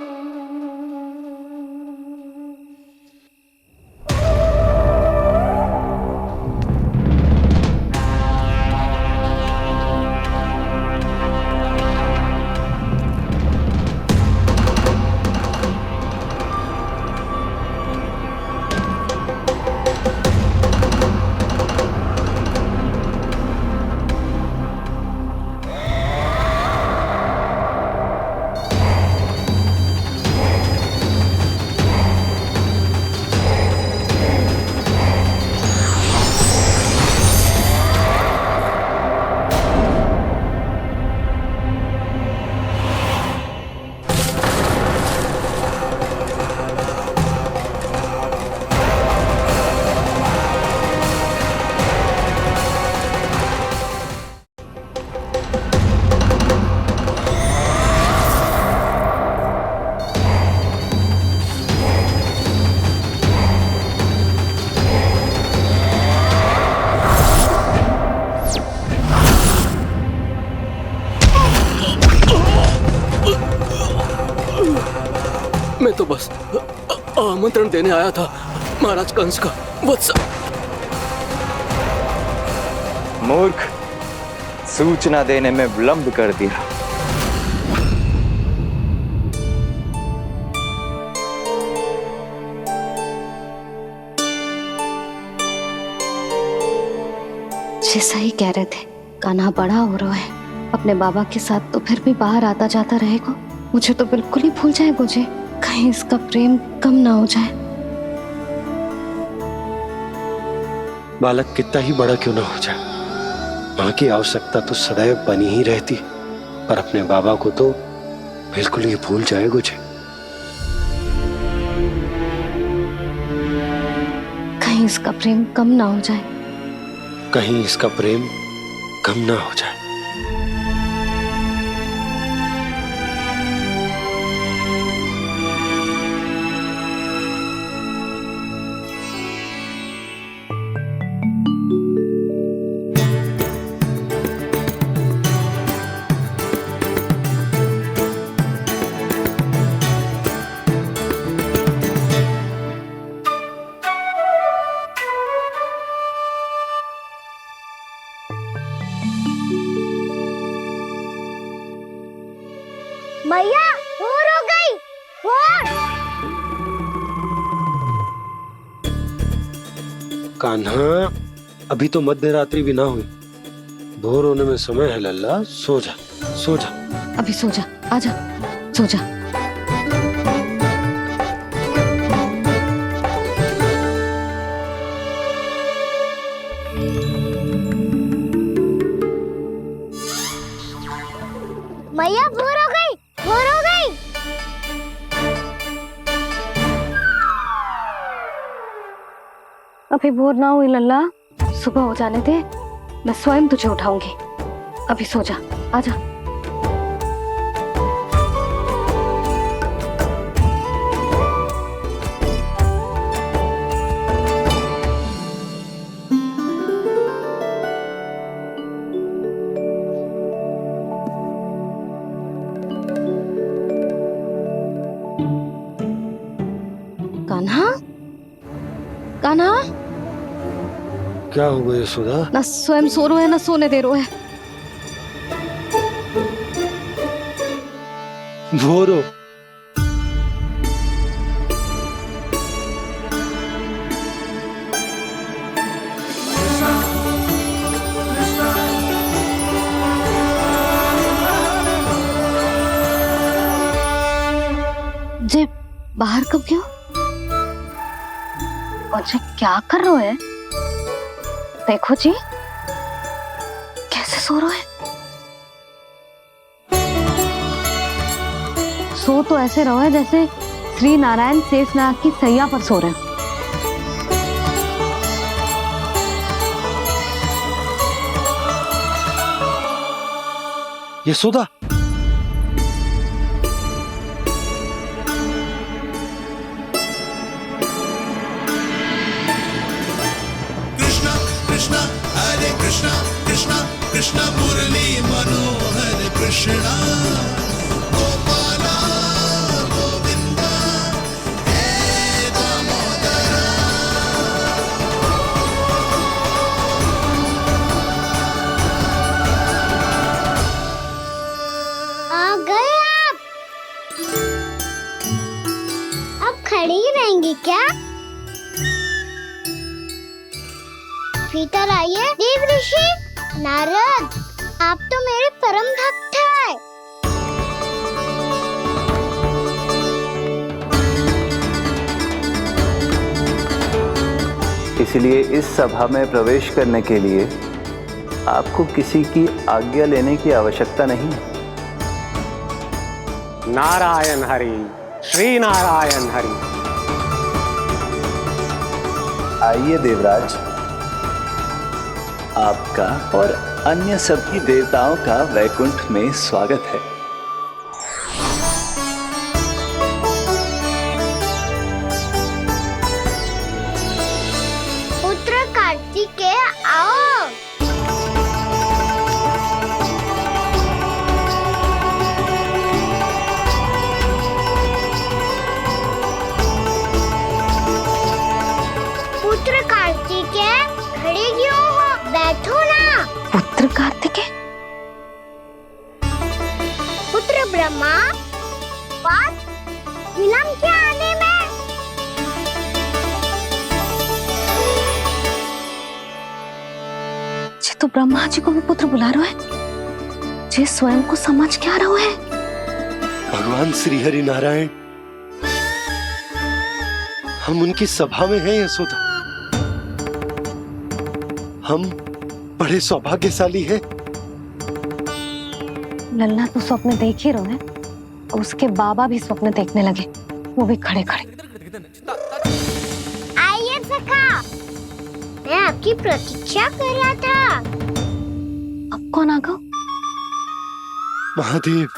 मैं तो बस आमंत्रण देने आया था महाराज कंस का। वत्स मूर्ख, सूचना देने में विलंब कर दिया। जैसा ही कह रहे थे, कान्हा बड़ा हो रहा है, अपने बाबा के साथ तो फिर भी बाहर आता जाता रहेगा। मुझे तो बिल्कुल ही भूल जाए, मुझे कहीं इसका प्रेम कम ना हो जाए। बालक कितना ही बड़ा क्यों ना हो जाए, माँ की आवश्यकता तो सदैव बनी ही रहती, पर अपने बाबा को तो बिल्कुल ही भूल जाए मुझे। इसका प्रेम कम ना हो जाए। कहीं इसका प्रेम कम ना हो जाए। मैया भोर हो गई। भोर। कान्हा, अभी तो मध्य रात्रि भी ना हुई। भोर होने में समय है लल्ला, सो जा सो जा। अभी सो जा, आजा सो जा। मैया भोर हो गई। भोर हो गई। अभी भोर ना हुई लल्ला, सुबह हो जाने दे, मैं स्वयं तुझे उठाऊंगी। अभी सो जा, आजा। कान्हा, कान्हा, क्या हो गया सुधा? ना स्वयं सो रो है ना सोने दे रो है। भोर हो। जे बाहर कब गयो? और जे क्या कर रहे है? देखो जी, कैसे सो रहे है। सो तो ऐसे रहो है जैसे श्री नारायण शेषनाग की सैया पर सो रहे हैं। यशोदा, कृष्णा कृष्णा हरे कृष्णा कृष्णा कृष्णा मुरली मनोहर कृष्णा गोपाला गोविंदा हे दामोदरा। आ गए आप। अब खड़ी ही रहेंगी क्या? भीतर आइए। देव ऋषि नारद, आप तो मेरे परम भक्त हैं। इसलिए इस सभा में प्रवेश करने के लिए आपको किसी की आज्ञा लेने की आवश्यकता नहीं है। नारायण हरि, श्री नारायण हरि। आइए देवराज, आपका और अन्य सभी देवताओं का वैकुंठ में स्वागत है। पुत्र कार्तिकेय आओ। पुत्र कार्तिकेय खड़े क्यों हो? बैठो ना। पुत्र कार्तिकेय? पुत्र ब्रह्मा, बात विलंब क्या आने में? जे तो ब्रह्मा जी को भी पुत्र बुला रहे है, जे स्वयं को समझ क्या रहे है। भगवान श्री हरि नारायण, हम उनकी सभा में हैं यशोदा। हम बड़े सौभाग्यशाली हैं। लल्ला तो स्वप्न देख ही रहे हैं, और उसके बाबा भी स्वप्न देखने लगे, वो भी खड़े खड़े। आइए सखा, आपकी प्रतीक्षा कर रहा था। अब कौन आ गया? महादेव।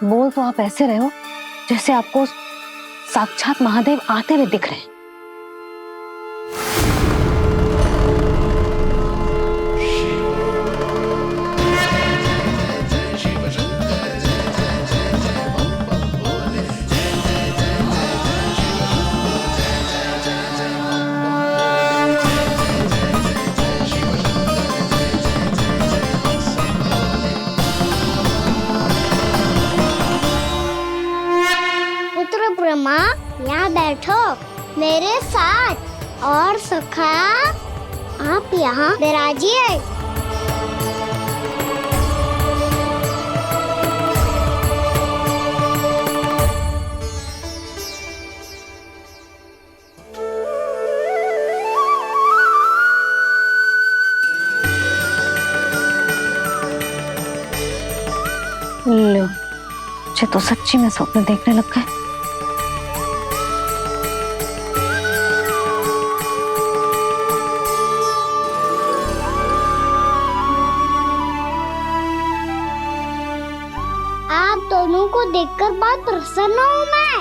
बोल तो आप ऐसे रहे हो जैसे आपको साक्षात महादेव आते हुए दिख रहे हैं। पुत्र ब्रह्मा, यहाँ बैठो मेरे साथ। और सखा, आप यहाँ विराजिए। लो, मुझे तो सच्ची में स्वप्न देखने लग गए। आप दोनों को देखकर बहुत प्रसन्न हूँ मैं।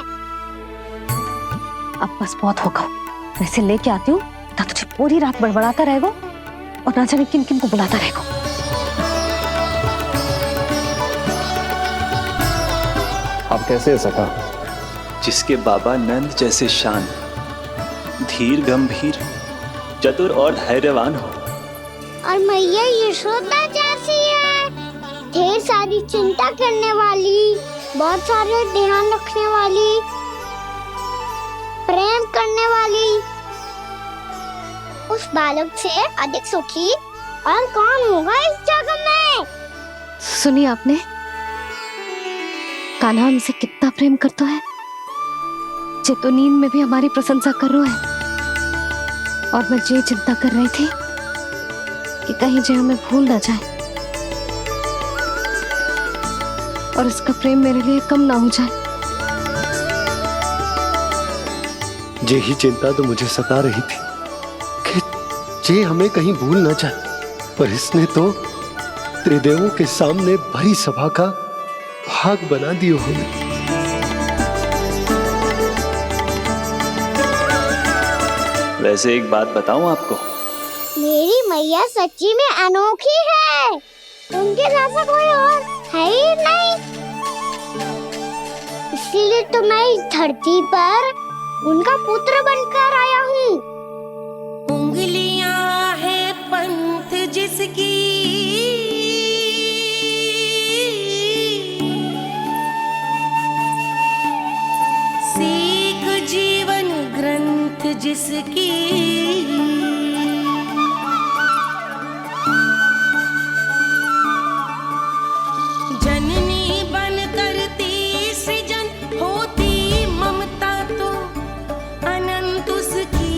अब बस बहुत होगा। वैसे लेके आती हूँ तो तुझे पूरी रात बड़बड़ाता रहेगा और ना जाने किन किन को बुलाता रहेगा। आप कैसे है सखा? जिसके बाबा नंद जैसे शान, धीर गंभीर, चतुर और धैर्यवान हो। और मैया यशोदा जैसी है, ढेर सारी चिंता करने वाली, बहुत सारे ध्यान रखने वाली, प्रेम करने वाली। उस बालक से अधिक सुखी और कौन होगा इस जगत में? सुनिए आपने, कान्हा हमसे कितना प्रेम करता है। जे तो नींद में भी हमारी प्रशंसा कर रहा है। और मैं ये चिंता कर रही थी कि कहीं जे हमें भूल ना जाए और इसका प्रेम मेरे लिए कम ना हो जाए। यही चिंता तो मुझे सता रही थी कि जे हमें कहीं भूल ना जाए, पर इसने तो त्रिदेवों के सामने भरी सभा का भाग बना दियो हमें। वैसे एक बात बताऊं आपको, मेरी मैया सच्ची में अनोखी है। उनके जैसा कोई और है ही नहीं। इसलिए तो मैं इस धरती पर उनका पुत्र बनकर आया हूँ। उंगलियां है पंथ जिसकी, सीख जीवन ग्रंथ जिसकी, जननी बन करती सृजन होती ममता तो अनंत उसकी।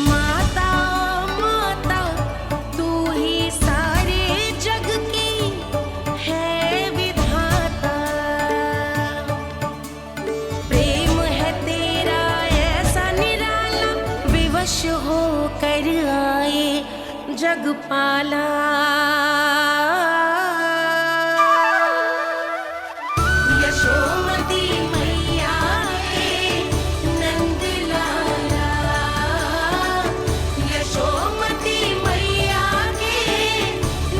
माता माता तू ही सारे जग की है विधाता। प्रेम है तेरा ऐसा निराला, विवश हो कर आए जग पाला। यशोमती मैया के नंद लाला, यशोमती मैया के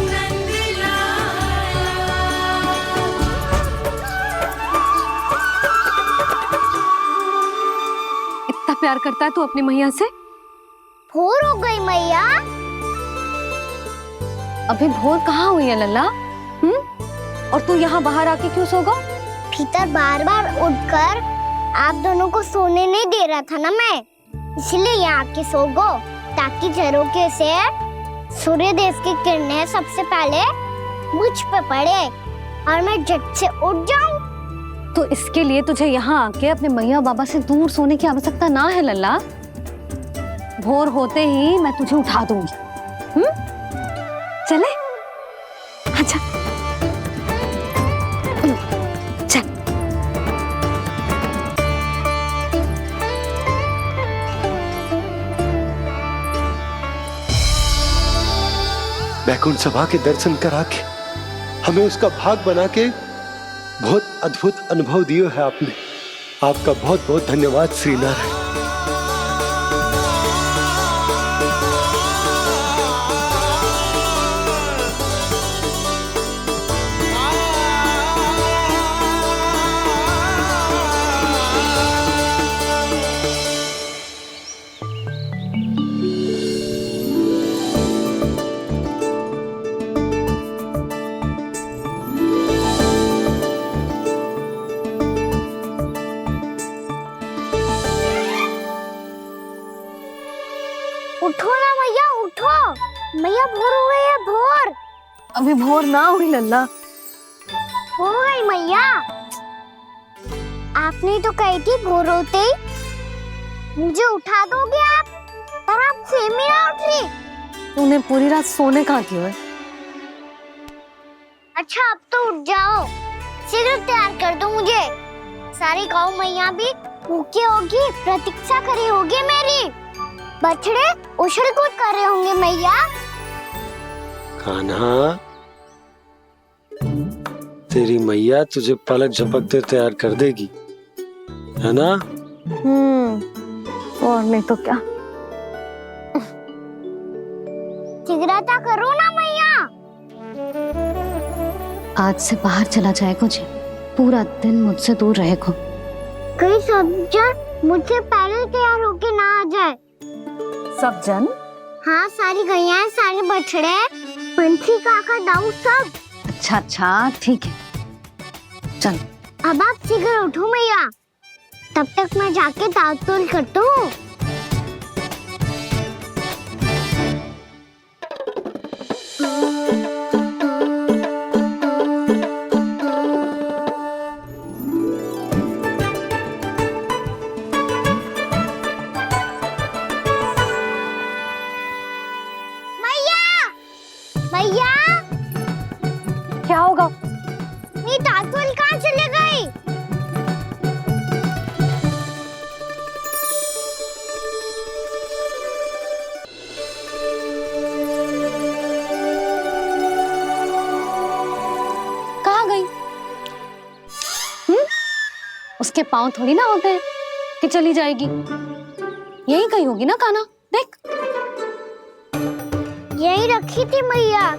नंद लाला। इतना प्यार करता है तू अपनी मैया से? भोर हो गई मैया। अभी भोर कहाँ हुई है लल्ला? और तू यहाँ बाहर आके क्यों सो गया? भीतर बार बार उठकर आप दोनों को सोने नहीं दे रहा था ना मैं, इसलिए यहाँ आके सो गो, ताकि झरोखे से सूर्य देव की किरणें सबसे पहले मुझ पे पड़े और मैं झट से उठ जाऊं। तो इसके लिए तुझे यहाँ आके अपने मैया बाबा से दूर सोने की आवश्यकता ना है लल्ला। भोर होते ही मैं तुझे उठा दूंगी। चले? अच्छा चल। बैकुंठ सभा के दर्शन करा के हमें उसका भाग बना के बहुत अद्भुत अनुभव दिए है आपने। आपका बहुत बहुत धन्यवाद श्री नारायण। उठो ना मैया, उठो। मैया भोर हो गई है, भोर। अभी भोर ना हुई लल्ला। हो गई मैया। आपने तो कही थी भोर होते ही मुझे उठा दोगे आप, पर आप फिर भी ना उठ रही। तूने पूरी रात सोने कहाँ की है? अच्छा अब तो उठ जाओ, शीघ्र तैयार कर दो मुझे। सारी गौ मैया भी भूखी होगी, प्रतीक्षा करी होगी मेरी। बछड़े उछल कूद कर रहे होंगे मैया। कान्हा, तेरी मैया तुझे पलक झपकते तैयार कर देगी, है ना? और नहीं तो क्या। शीघ्रता करो ना मैया। आज से बाहर चला जाएगा जी, पूरा दिन मुझसे दूर रहेगा। कहीं सब जन मुझसे पहले तैयार होके ना आ जाए। सब जन? हाँ, सारी गैया, सारे बछड़े, पंछी, काका, दाऊ सब। अच्छा अच्छा ठीक है, चल। अब आप शीघ्र उठो मैया, तब तक मैं जाके ताल-तोल करता हूँ। मैया, क्या होगा? मेरी ताल-तोल कहाँ चले गई? कहाँ गई? उसके पाँव थोड़ी ना होते हैं कि चली जाएगी। यही कहीं होगी ना कान्हा, देख। यही रखी थी मैया,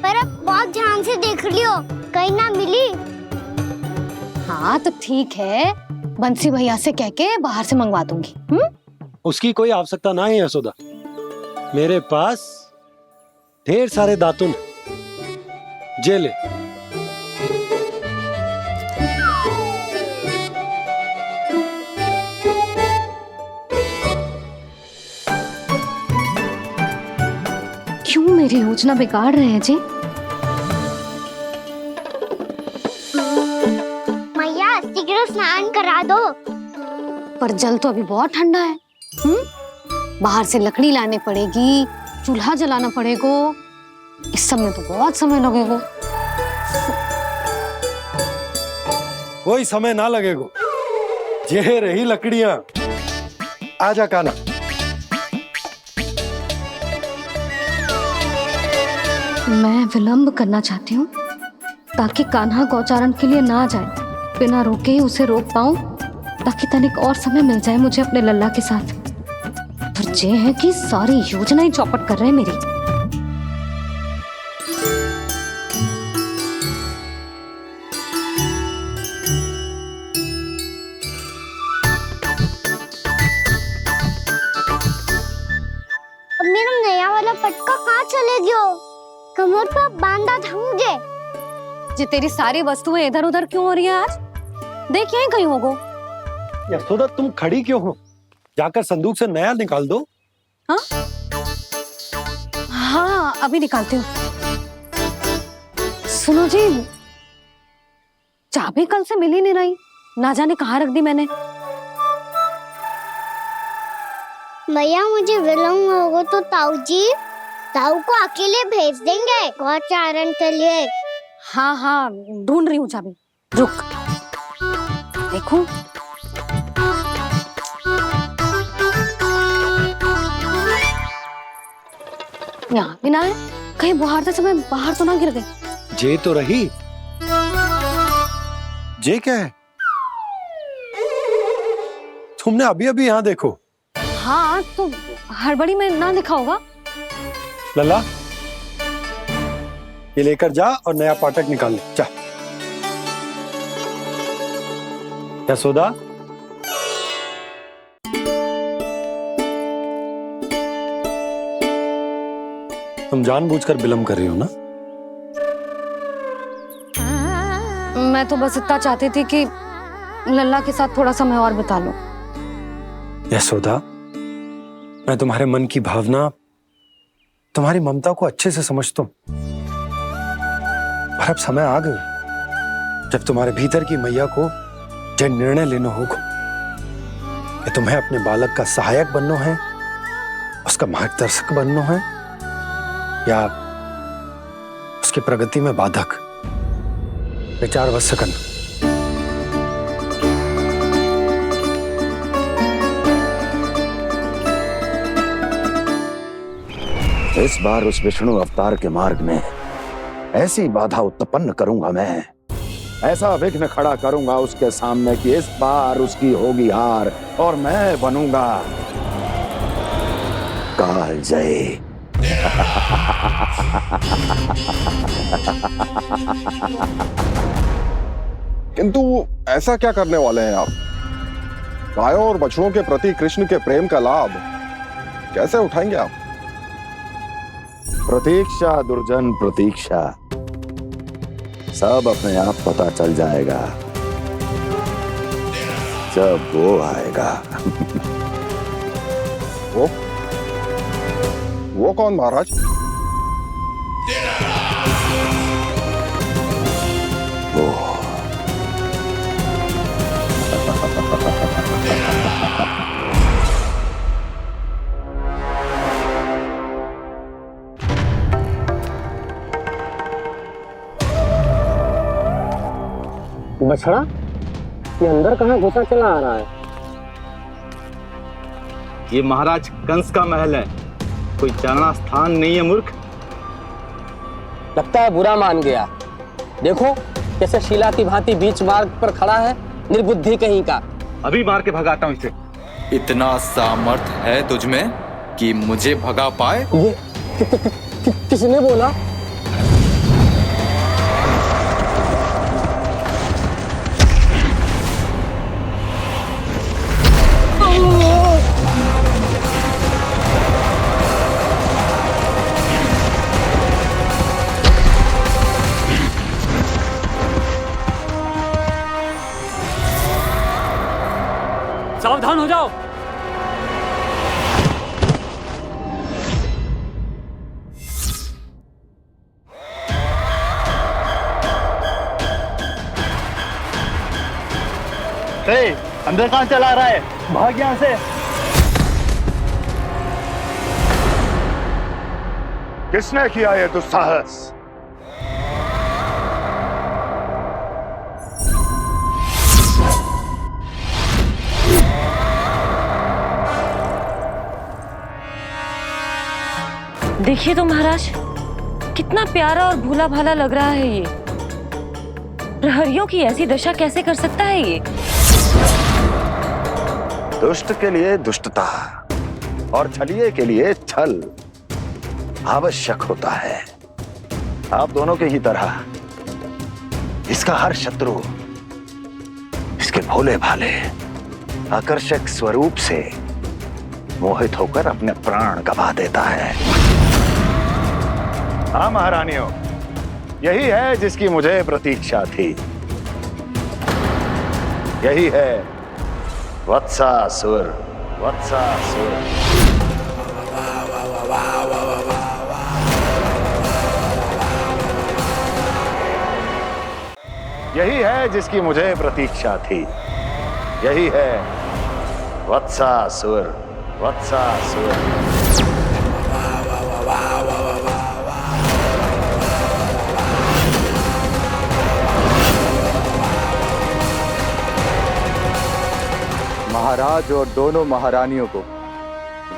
पर अब बहुत ध्यान से देख लियो, कहीं ना मिली। हाँ तो ठीक है, बंसी भैया से कह के बाहर से मंगवा दूंगी। उसकी कोई आवश्यकता ना है यशोदा, मेरे पास ढेर सारे दातुन, जे ले। क्यों मेरी योजना बिगाड़ रहे हैं जी? मैया शीघ्र स्नान करा दो। पर जल तो अभी बहुत ठंडा है। बाहर से लकड़ी लाने पड़ेगी, चूल्हा जलाना पड़ेगा, इस सब में तो बहुत समय लगेगा। कोई समय ना लगेगा, ये रही लकड़ियां। आजा कान्हा। मैं विलंब करना चाहती हूँ ताकि कान्हा गौचारण के लिए ना जाए, बिना रोके ही उसे रोक पाऊं, ताकि तनिक और समय मिल जाए मुझे अपने लल्ला के साथ। पर ये है कि सारी योजना ही चौपट कर रहे हैं मेरी। अब मेरा नया वाला पटका कहाँ चले गयो? कमर पर बांधा था मुझे। जी तेरी सारी वस्तुएं इधर उधर क्यों हो रही है आज? देख यहीं कहीं होगो। यशोदा तुम खड़ी क्यों हो? जाकर संदूक से नया निकाल दो। हाँ हाँ अभी निकालती हूँ। सुनो जी, चाबी कल से मिल ही नहीं रही, ना जाने कहाँ रख दी मैंने। मैया मुझे विलम्ब होगा तो ताऊ को अकेले भेज देंगे गौचारण के लिए। हाँ हाँ ढूंढ रही हूँ चाबी, रुक। देखो यहाँ भी ना है, कहीं बुहारते समय बाहर तो ना गिर गए। जे तो रही। जे क्या है? तुमने अभी अभी यहाँ देखो। हाँ तो हड़बड़ी में ना दिखा होगा। लल्ला, ये लेकर जा और नया पाठक निकाल ले, जा। यशोदा, तुम जानबूझकर विलंब कर रही हो ना? मैं तो बस इतना चाहती थी कि लल्ला के साथ थोड़ा समय और बिता लूं। यशोदा, मैं तुम्हारे मन की भावना, तुम्हारी ममता को अच्छे से समझता हूं। पर अब समय आ गया जब तुम्हारे भीतर की मैया को जो निर्णय लेना होगा कि तुम्हें अपने बालक का सहायक बनना है, उसका मार्गदर्शक बनना है, या उसकी प्रगति में बाधक। विचार अवश्य करना। इस बार उस विष्णु अवतार के मार्ग में ऐसी बाधा उत्पन्न करूंगा मैं, ऐसा विघ्न खड़ा करूंगा उसके सामने कि इस बार उसकी होगी हार और मैं बनूंगा कालजयी। किंतु ऐसा क्या करने वाले हैं आप? गायों और बछड़ों के प्रति कृष्ण के प्रेम का लाभ कैसे उठाएंगे आप? प्रतीक्षा दुर्जन प्रतीक्षा, सब अपने आप पता चल जाएगा जब वो आएगा। वो कौन महाराज? वो बछड़ा, ये अंदर कहाँ घुसा चला आ रहा है? ये महाराज कंस का महल है, कोई जाना स्थान नहीं है मूर्ख। लगता है बुरा मान गया। देखो कैसे शिला की भांति बीच मार्ग पर खड़ा है, निर्बुद्धि कहीं का। अभी मार के भगाता हूँ इसे। इतना सामर्थ है तुझमें कि मुझे भगा पाए? ये किसने बोला? सावधान हो जाओ। अंदर कहाँ चला रहा है? भाग यहाँ से। किसने किया ये दुस्साहस? देखिए तो महाराज, कितना प्यारा और भोला भाला लग रहा है ये। प्रहरियों की ऐसी दशा कैसे कर सकता है ये? दुष्ट के लिए दुष्टता और छलिए के लिए छल आवश्यक होता है। आप दोनों के ही तरह इसका हर शत्रु इसके भोले भाले आकर्षक स्वरूप से मोहित होकर अपने प्राण गवा देता है। हाँ महारानियों, यही है जिसकी मुझे प्रतीक्षा थी। यही है वत्सासुर। वत्सासुर यही है जिसकी मुझे प्रतीक्षा थी। यही है वत्सासुर। वत्सासुर महाराज और दोनों महारानियों को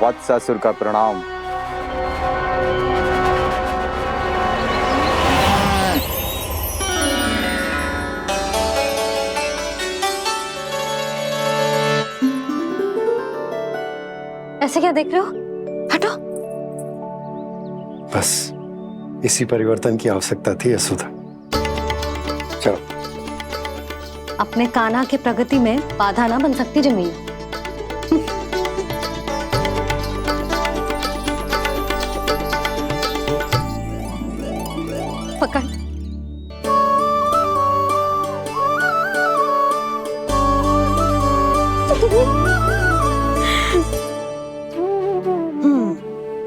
वत्सासुर का प्रणाम। ऐसे क्या देख रहे हो? हटो। बस इसी परिवर्तन की आवश्यकता थी यशोदा। चलो। अपने कान्हा के प्रगति में बाधा ना बन सकती जमीन। पकड़।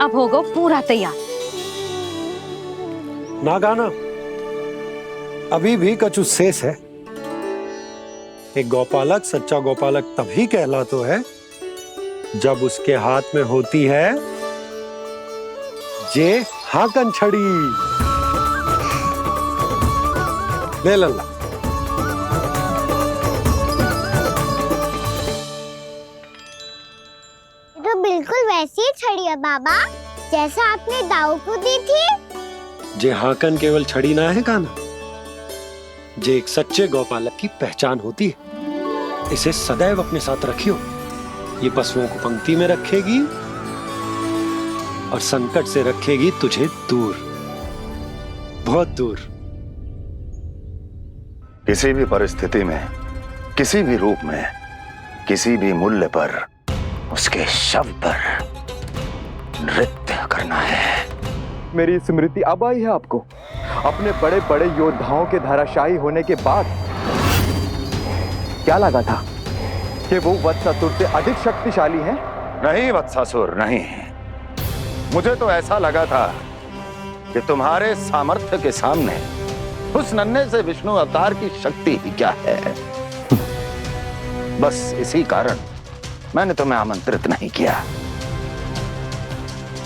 अब होगा पूरा तैयार। ना गाना, अभी भी कछु शेष है। एक गौपालक सच्चा गौपालक तभी कहलाता है जब उसके हाथ में होती है जे हाकन छड़ी। ले लल्ला। तो बिल्कुल वैसी ही छड़ी है बाबा जैसा आपने दाऊ को दी थी। जे हाकन केवल छड़ी ना है कान्हा, जे एक सच्चे गौपालक की पहचान होती है। इसे सदैव अपने साथ रखियो। ये पशुओं को पंक्ति में रखेगी और संकट से रखेगी तुझे दूर, बहुत दूर। किसी भी परिस्थिति में, किसी भी रूप में, किसी भी मूल्य पर उसके शव पर नृत्य करना है। मेरी स्मृति अब आई है आपको? अपने बड़े बड़े योद्धाओं के धराशायी होने के बाद क्या लगा था कि वो वत्सासुर से अधिक शक्तिशाली हैं? नहीं वत्सासुर, नहीं। मुझे तो ऐसा लगा था कि तुम्हारे सामर्थ्य के सामने उस नन्हे से विष्णु अवतार की शक्ति ही क्या है। बस इसी कारण मैंने तुम्हें आमंत्रित नहीं किया।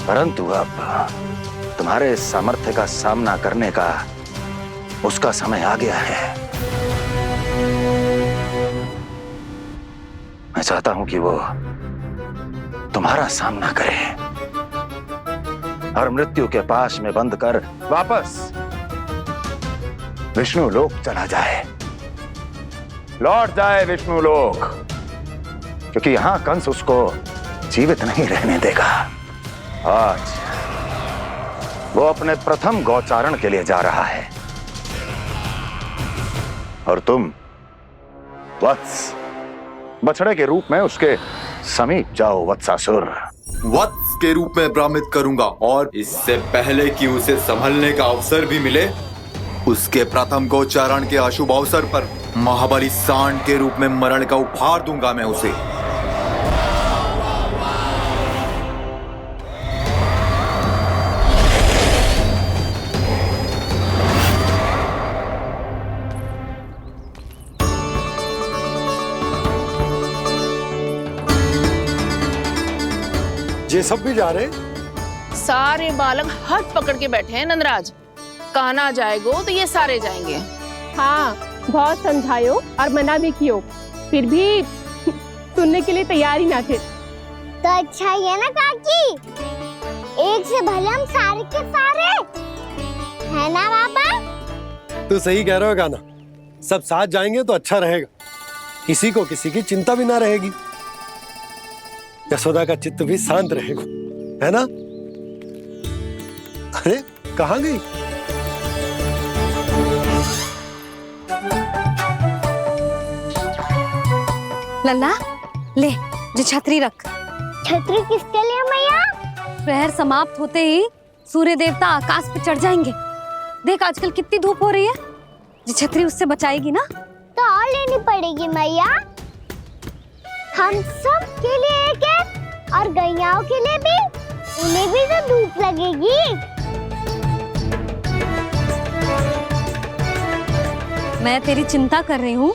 परंतु अब तुम्हारे सामर्थ्य का सामना करने का उसका समय आ गया है। मैं चाहता हूं कि वो तुम्हारा सामना करे और मृत्यु के पास में बंद कर वापस विष्णु लोक चला जाए, लौट जाए विष्णु लोक, क्योंकि यहां कंस उसको जीवित नहीं रहने देगा। आज वो अपने प्रथम गौचारण के लिए जा रहा है और तुम वत्स, बछड़े के रूप में उसके समीप जाओ वत्सासुर। वत्स के रूप में भ्रमित करूंगा और इससे पहले कि उसे संभलने का अवसर भी मिले, उसके प्रथम गोचारण के अशुभ अवसर पर महाबली सांड के रूप में मरण का उपहार दूंगा मैं उसे। ये सब भी जा रहे? सारे बालक हाथ पकड़ के बैठे हैं नंदराज। कान्हा जाएगो तो ये सारे जाएंगे। हाँ, बहुत समझायो और मना भी कियो, फिर भी सुनने के लिए तैयार ही ना थे। तो अच्छा ही है ना काकी, एक से भले हम सारे के सारे, है ना बाबा? तू सही कह रहे हो गाना, सब साथ जाएंगे तो अच्छा रहेगा, किसी को किसी की चिंता भी ना रहेगी, यशोदा का चित्त भी शांत रहेगा, है ना? अरे कहाँ गई? लल्ला ले, जो छतरी रख। छतरी किसके लिए मैया? प्रहर समाप्त होते ही सूर्य देवता आकाश पे चढ़ जाएंगे। देख आजकल कितनी धूप हो रही है, जो छतरी उससे बचाएगी ना। तो और लेनी पड़ेगी मैया, हम सब के लिए एक एक, और गैयाओं के लिए भी, उन्हें भी तो धूप लगेगी। मैं तेरी चिंता कर रही हूँ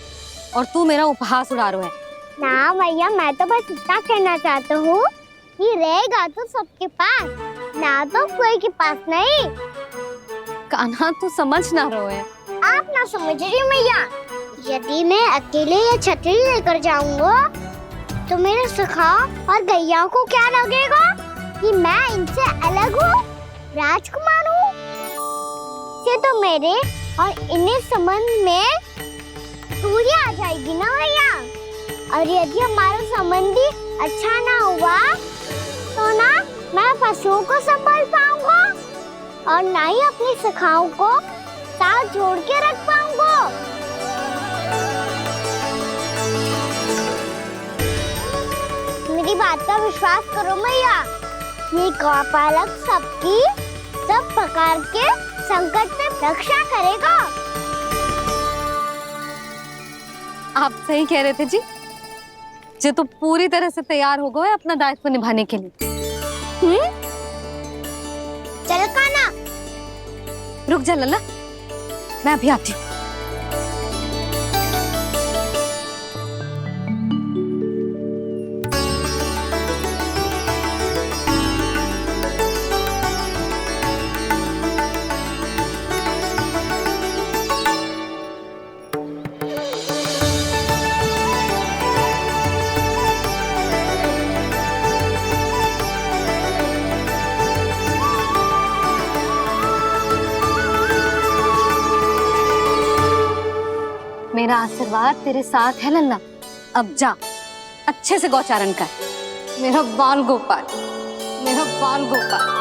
और तू मेरा उपहास उड़ा रहा है। ना भैया, मैं तो बस इतना कहना चाहता हूँ कि रहेगा तो सबके पास, ना तो कोई के पास नहीं। कान्हा तू समझ ना रहो है। आप ना समझ रही मैया, यदि मैं अकेले ये छतरी लेकर जाऊंगा तो मेरे सखा और गैया को क्या लगेगा कि मैं इनसे अलग हूँ, राजकुमार हूँ। ये तो मेरे और इन्हें संबंध में दूरी आ जाएगी ना भैया। और यदि हमारा संबंध भी अच्छा ना हुआ तो ना मैं पशुओं को संभाल पाऊंगा और ना ही अपनी सखाओं को साथ जोड़ के रख पाऊंगा। मेरी बात का विश्वास करो मैया, ये गौपालक सबकी सब प्रकार के संकट से रक्षा करेगा। आप सही कह रहे थे जी। जे तो पूरी तरह से तैयार हो गए अपना दायित्व निभाने के लिए। चल काना। रुक जा लल्ला, मैं अभी आती हूँ। मेरा आशीर्वाद तेरे साथ है लल्ला। अब जा, अच्छे से गौचारण कर। मेरा बाल गोपाल, मेरा बाल गोपाल।